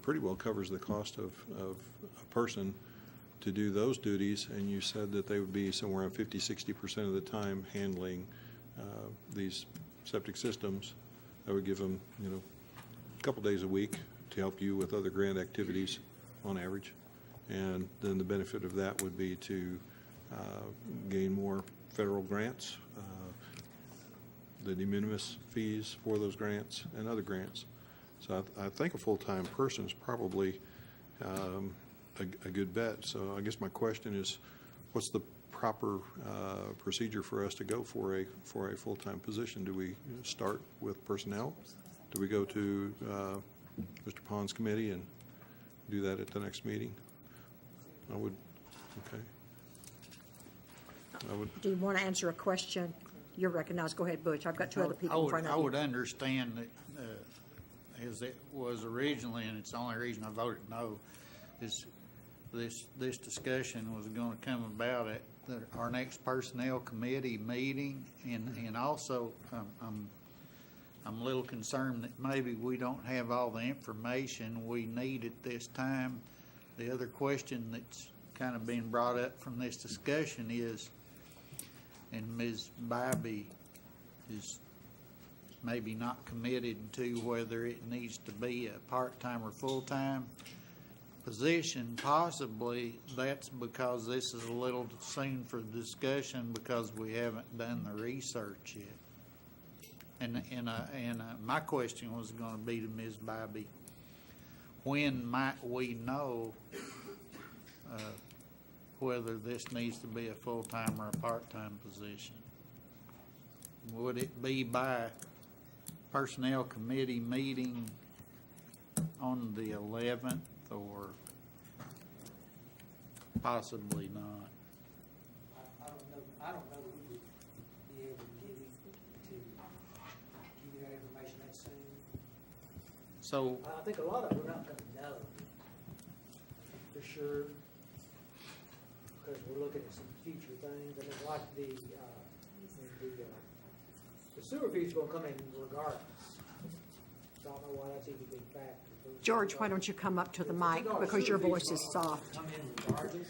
pretty well covers the cost of a person to do those duties, and you said that they would be somewhere around 50-60% of the time handling these septic systems. That would give them, a couple days a week to help you with other grant activities on average, and then the benefit of that would be to gain more federal grants, the de minimis fees for those grants, and other grants. So I think a full-time person is probably a good bet. So I guess my question is, what's the proper procedure for us to go for a full-time position? Do we start with personnel? Do we go to Mr. Pond's committee and do that at the next meeting? I would, okay. I would, Do you want to answer a question? You're recognized. Go ahead, Butch. I've got two other people in front of I you. would understand that, as it was originally, and it's the only reason I voted no, is this discussion was going to come about at our next personnel committee meeting, and also I'm a little concerned that maybe we don't have all the information we need at this time. The other question that's kind of being brought up from this discussion is, and Ms. Bybee is maybe not committed to whether it needs to be a part-time or full-time position. Possibly that's because this is a little soon for discussion because we haven't done the research yet. And my question was going to be to Ms. Bybee, when might we know whether this needs to be a full-time or a part-time position? Would it be by personnel committee meeting on the 11th or possibly not? I don't know that we would be able to give you that information that soon. So I think a lot of it we're not going to know for sure, because we're looking at some future things. I mean, like the sewer fees going to come in regardless. So I don't know why that's even a big factor. George, why don't you come up to the mic because your voice is soft. Come in regardless.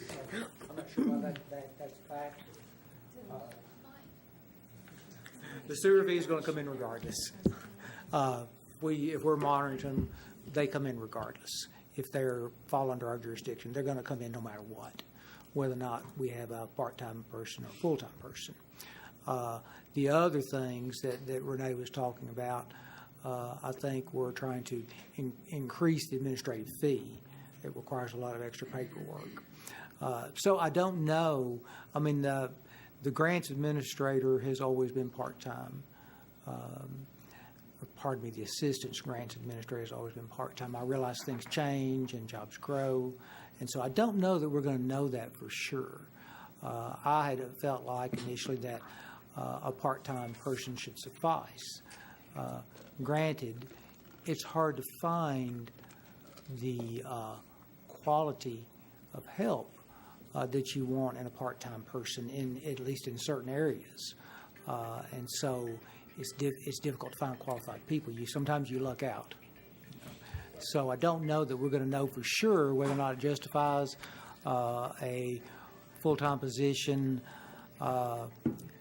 I'm not sure why that's a factor. The sewer fee is going to come in regardless. If we're monitoring them, they come in regardless. If they fall under our jurisdiction, they're going to come in no matter what, whether or not we have a part-time person or a full-time person. The other things that Renee was talking about, I think we're trying to increase the administrative fee. It requires a lot of extra paperwork. So I don't know. I mean, the grants administrator has always been part-time. Pardon me, the assistance grants administrator has always been part-time. I realize things change and jobs grow, and so I don't know that we're going to know that for sure. I had felt like initially that a part-time person should suffice. Granted, it's hard to find the quality of help that you want in a part-time person, at least in certain areas, and so it's difficult to find qualified people. Sometimes you luck out. So I don't know that we're going to know for sure whether or not it justifies a full-time position.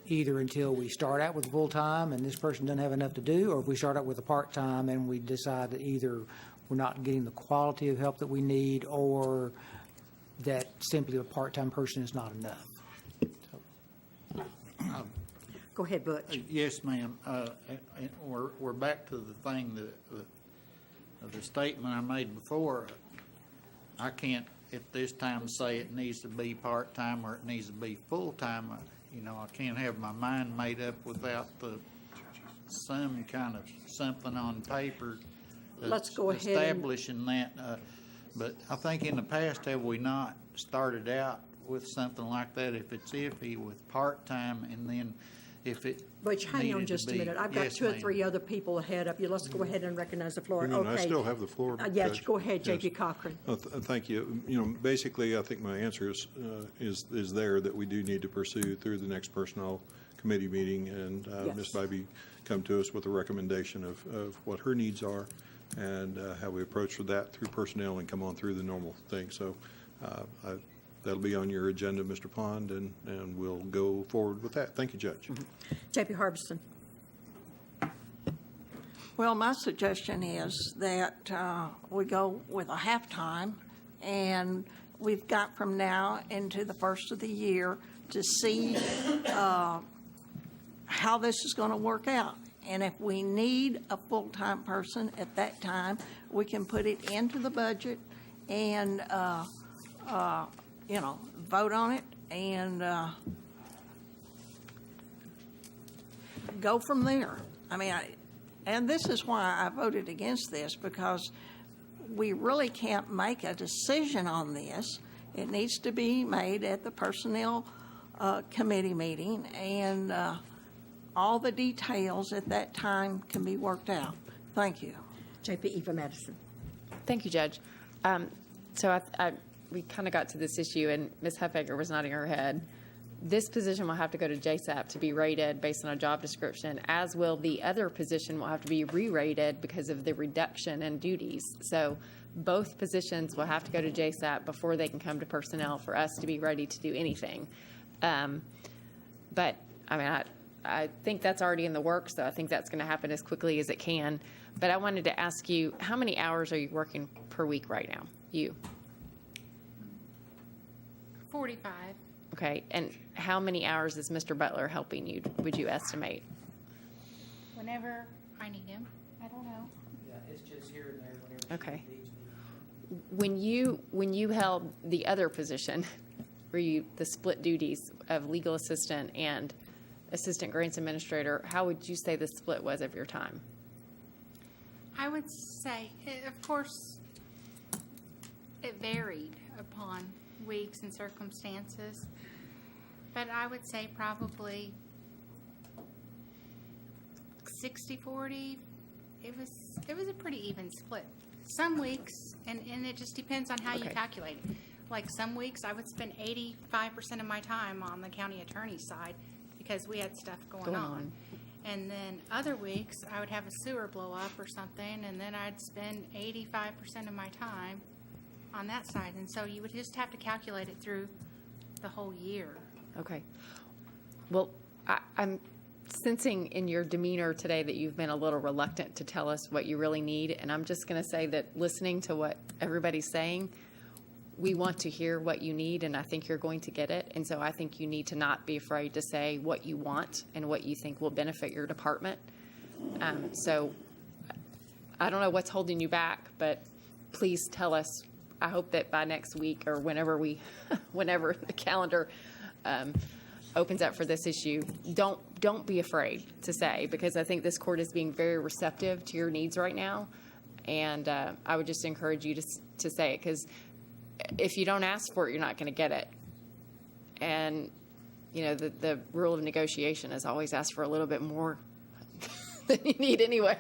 Either until we start out with full-time and this person doesn't have enough to do, or if we start out with a part-time and we decide that either we're not getting the quality of help that we need or that simply a part-time person is not enough. Go ahead, Butch. Yes, ma'am. We're back to the thing the statement I made before. I can't at this time say it needs to be part-time or it needs to be full-time. I can't have my mind made up without some kind of something on paper. Let's go ahead establishing that. But I think in the past, have we not started out with something like that? If it's iffy with part-time, and then if it Butch, hang on just a minute. I've got yes, two or ma'am. three other people ahead of you. Let's go ahead and recognize the floor. No, Okay. I still have the floor. Yes, Judge. go ahead, Yes. J.P. Cochran. Thank you. Basically, I think my answer is there, that we do need to pursue through the next personnel committee meeting, and Yes. Ms. Bybee come to us with a recommendation of what her needs are and how we approach that through personnel and come on through the normal thing. So that'll be on your agenda, Mr. Pond, and we'll go forward with that. Thank you, Judge. J.P. Harbison. Well, my suggestion is that we go with a halftime, and we've got from now into the first of the year to see how this is going to work out. And if we need a full-time person at that time, we can put it into the budget and, vote on it and go from there. I mean, And this is why I voted against this, because we really can't make a decision on this. It needs to be made at the Personnel Committee meeting, and all the details at that time can be worked out. Thank you. JP Eva Madison. Thank you, Judge. So we kind of got to this issue, and Ms. Huffaker was nodding her head. This position will have to go to JSAP to be rated based on a job description, as will the other position will have to be re-rated because of the reduction in duties. So both positions will have to go to JSAP before they can come to personnel for us to be ready to do anything. But, I mean, I think that's already in the works, so I think that's going to happen as quickly as it can. But I wanted to ask you, how many hours are you working per week right now? You? 45. Okay, and how many hours is Mr. Butler helping you, would you estimate? Whenever I need him. I don't know. Yeah, it's just here and there whenever Okay. she needs me. When you held the other position, were you the split duties of legal assistant and assistant grants administrator, how would you say the split was of your time? I would say, of course, it varied upon weeks and circumstances, but I would say probably 60-40. It was a pretty even split. Some weeks, and it just depends on how you calculate it. Like some weeks, I would spend 85% of my time on the county attorney's side because we had stuff going on. And then other weeks, I would have a sewer blow up or something, and then I'd spend 85% of my time on that side. And so you would just have to calculate it through the whole year. Okay. Well, I'm sensing in your demeanor today that you've been a little reluctant to tell us what you really need. And I'm just going to say that listening to what everybody's saying, we want to hear what you need, and I think you're going to get it. And so I think you need to not be afraid to say what you want and what you think will benefit your department. So I don't know what's holding you back, but please tell us. I hope that by next week or whenever the calendar opens up for this issue, don't be afraid to say, because I think this court is being very receptive to your needs right now, and I would just encourage you to say it, because if you don't ask for it, you're not going to get it. And you know the rule of negotiation is always ask for a little bit more than you need anyway.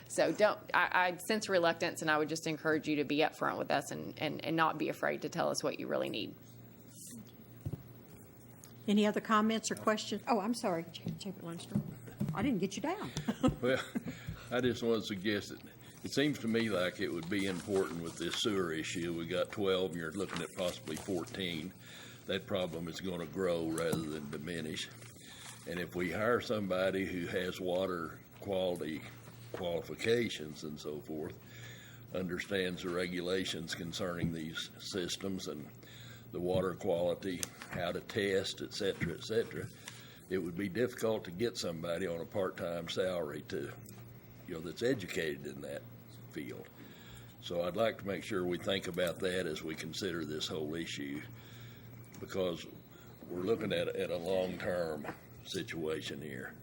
So don't. I sense reluctance, and I would just encourage you to be upfront with us and not be afraid to tell us what you really need. Any other comments or questions? Oh, I'm sorry, JP Lundstrom. I didn't get you down. Well, I just want to suggest that it seems to me like it would be important with this sewer issue. We got 12, and you're looking at possibly 14. That problem is going to grow rather than diminish. And if we hire somebody who has water quality qualifications and so forth, understands the regulations concerning these systems and the water quality, how to test, et cetera, it would be difficult to get somebody on a part-time salary that's educated in that field. So I'd like to make sure we think about that as we consider this whole issue, because we're looking at a long-term situation here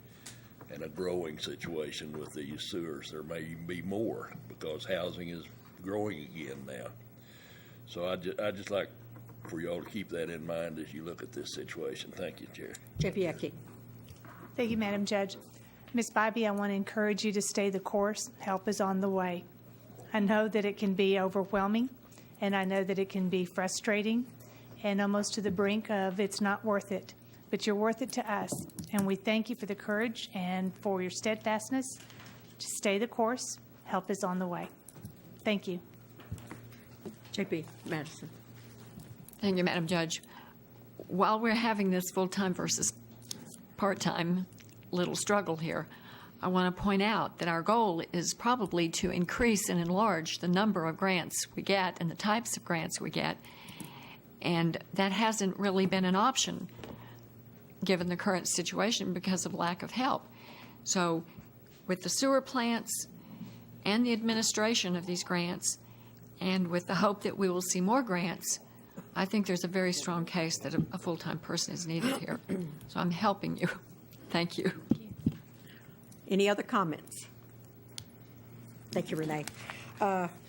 and a growing situation with these sewers. There may even be more because housing is growing again now. So I just like for you all to keep that in mind as you look at this situation. Thank you, Chair. JP Ecke. Thank you, Madam Judge. Ms. Bybee, I want to encourage you to stay the course. Help is on the way. I know that it can be overwhelming, and I know that it can be frustrating and almost to the brink of it's not worth it. But you're worth it to us, and we thank you for the courage and for your steadfastness to stay the course. Help is on the way. Thank you. JP Madison. Thank you, Madam Judge. While we're having this full-time versus part-time little struggle here, I want to point out that our goal is probably to increase and enlarge the number of grants we get and the types of grants we get, and that hasn't really been an option given the current situation because of lack of help. So with the sewer plants and the administration of these grants, and with the hope that we will see more grants, I think there's a very strong case that a full-time person is needed here. So I'm helping you. Thank you. Any other comments? Thank you, Renee.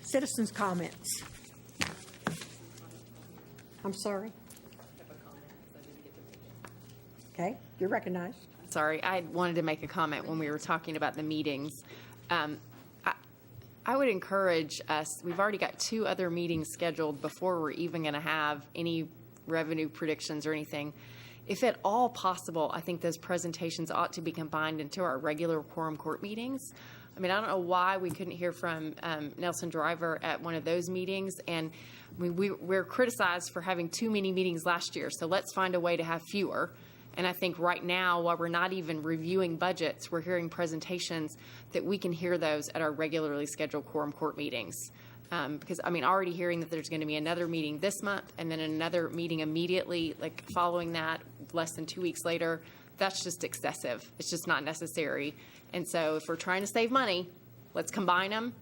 Citizens' comments. I'm sorry. Okay, you're recognized. Sorry, I wanted to make a comment when we were talking about the meetings. I would encourage us, we've already got 2 other meetings scheduled before we're even going to have any revenue predictions or anything. If at all possible, I think those presentations ought to be combined into our regular quorum court meetings. I mean, I don't know why we couldn't hear from Nelson Driver at one of those meetings. And I mean, we're criticized for having too many meetings last year, so let's find a way to have fewer. And I think right now, while we're not even reviewing budgets, we're hearing presentations that we can hear those at our regularly scheduled quorum court meetings. Because, I mean, already hearing that there's going to be another meeting this month and then another meeting immediately, like following that, less than 2 weeks later, that's just excessive. It's just not necessary. And so if we're trying to save money, let's combine them.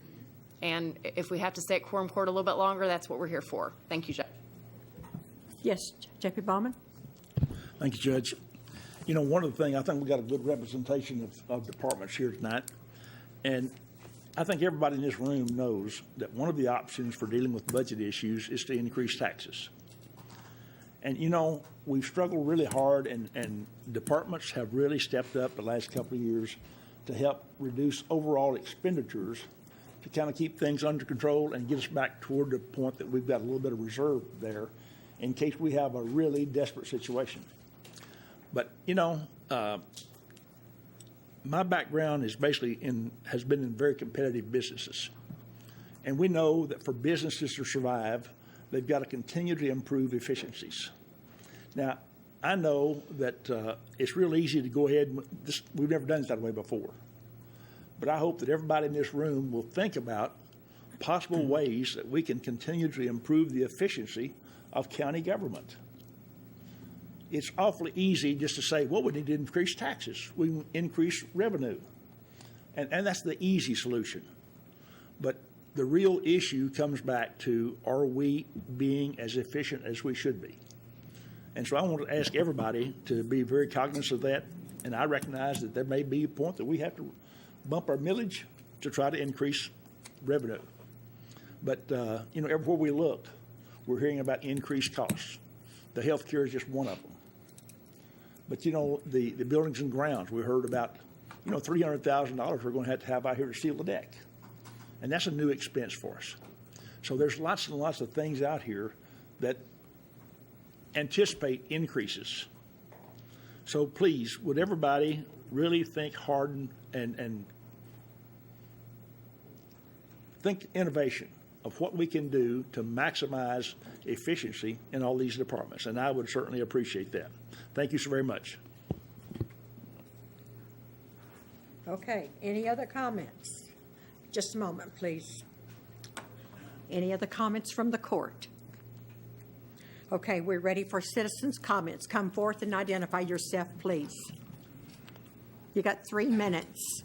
And if we have to stay at quorum court a little bit longer, that's what we're here for. Thank you, Judge. Yes, J.P. Bauman? Thank you, Judge. You know, one of the things, I think we got a good representation of departments here tonight. And I think everybody in this room knows that one of the options for dealing with budget issues is to increase taxes. And, you know, we've struggled really hard, and departments have really stepped up the last couple of years to help reduce overall expenditures to kind of keep things under control and get us back toward the point that we've got a little bit of reserve there in case we have a really desperate situation. But, you know, my background is basically has been in very competitive businesses. And we know that for businesses to survive, they've got to continue to improve efficiencies. Now, I know that it's real easy to go ahead we've never done it that way before. But I hope that everybody in this room will think about possible ways that we can continue to improve the efficiency of county government. It's awfully easy just to say, well, we need to increase taxes. We increase revenue. And that's the easy solution. But the real issue comes back to, are we being as efficient as we should be? And so I want to ask everybody to be very cognizant of that. And I recognize that there may be a point that we have to bump our millage to try to increase revenue. But, you know, everywhere we look, we're hearing about increased costs. The health care is just one of them. But, you know, the buildings and grounds, we heard about, you know, $300,000 we're going to have out here to seal the deck. And that's a new expense for us. So there's lots and lots of things out here that anticipate increases. So please, would everybody really think hard and think innovation of what we can do to maximize efficiency in all these departments. And I would certainly appreciate that. Thank you so very much. Okay, any other comments? Just a moment, please. Any other comments from the court? Okay, we're ready for citizens' comments. Come forth and identify yourself, please. You got 3 minutes.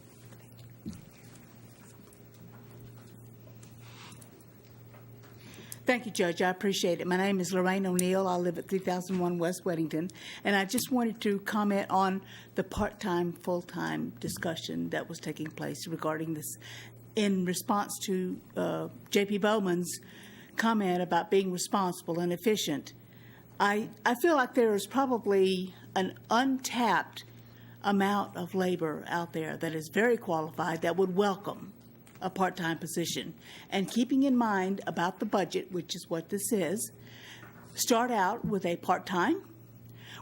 Thank you, Judge. I appreciate it. My name is Lorraine O'Neill. I live at 3001 West Weddington. And I just wanted to comment on the part-time, full-time discussion that was taking place regarding this in response to J.P. Bowman's comment about being responsible and efficient. I feel like there is probably an untapped amount of labor out there that is very qualified that would welcome a part-time position. And keeping in mind about the budget, which is what this is, start out with a part-time,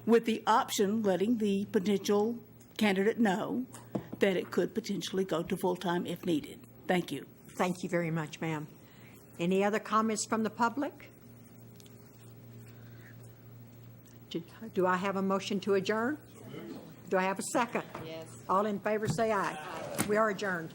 with the option letting the potential candidate know that it could potentially go to full-time if needed. Thank you. Thank you very much, ma'am. Any other comments from the public? Do I have a motion to adjourn? Do I have a second? Yes. All in favor say aye. We are adjourned.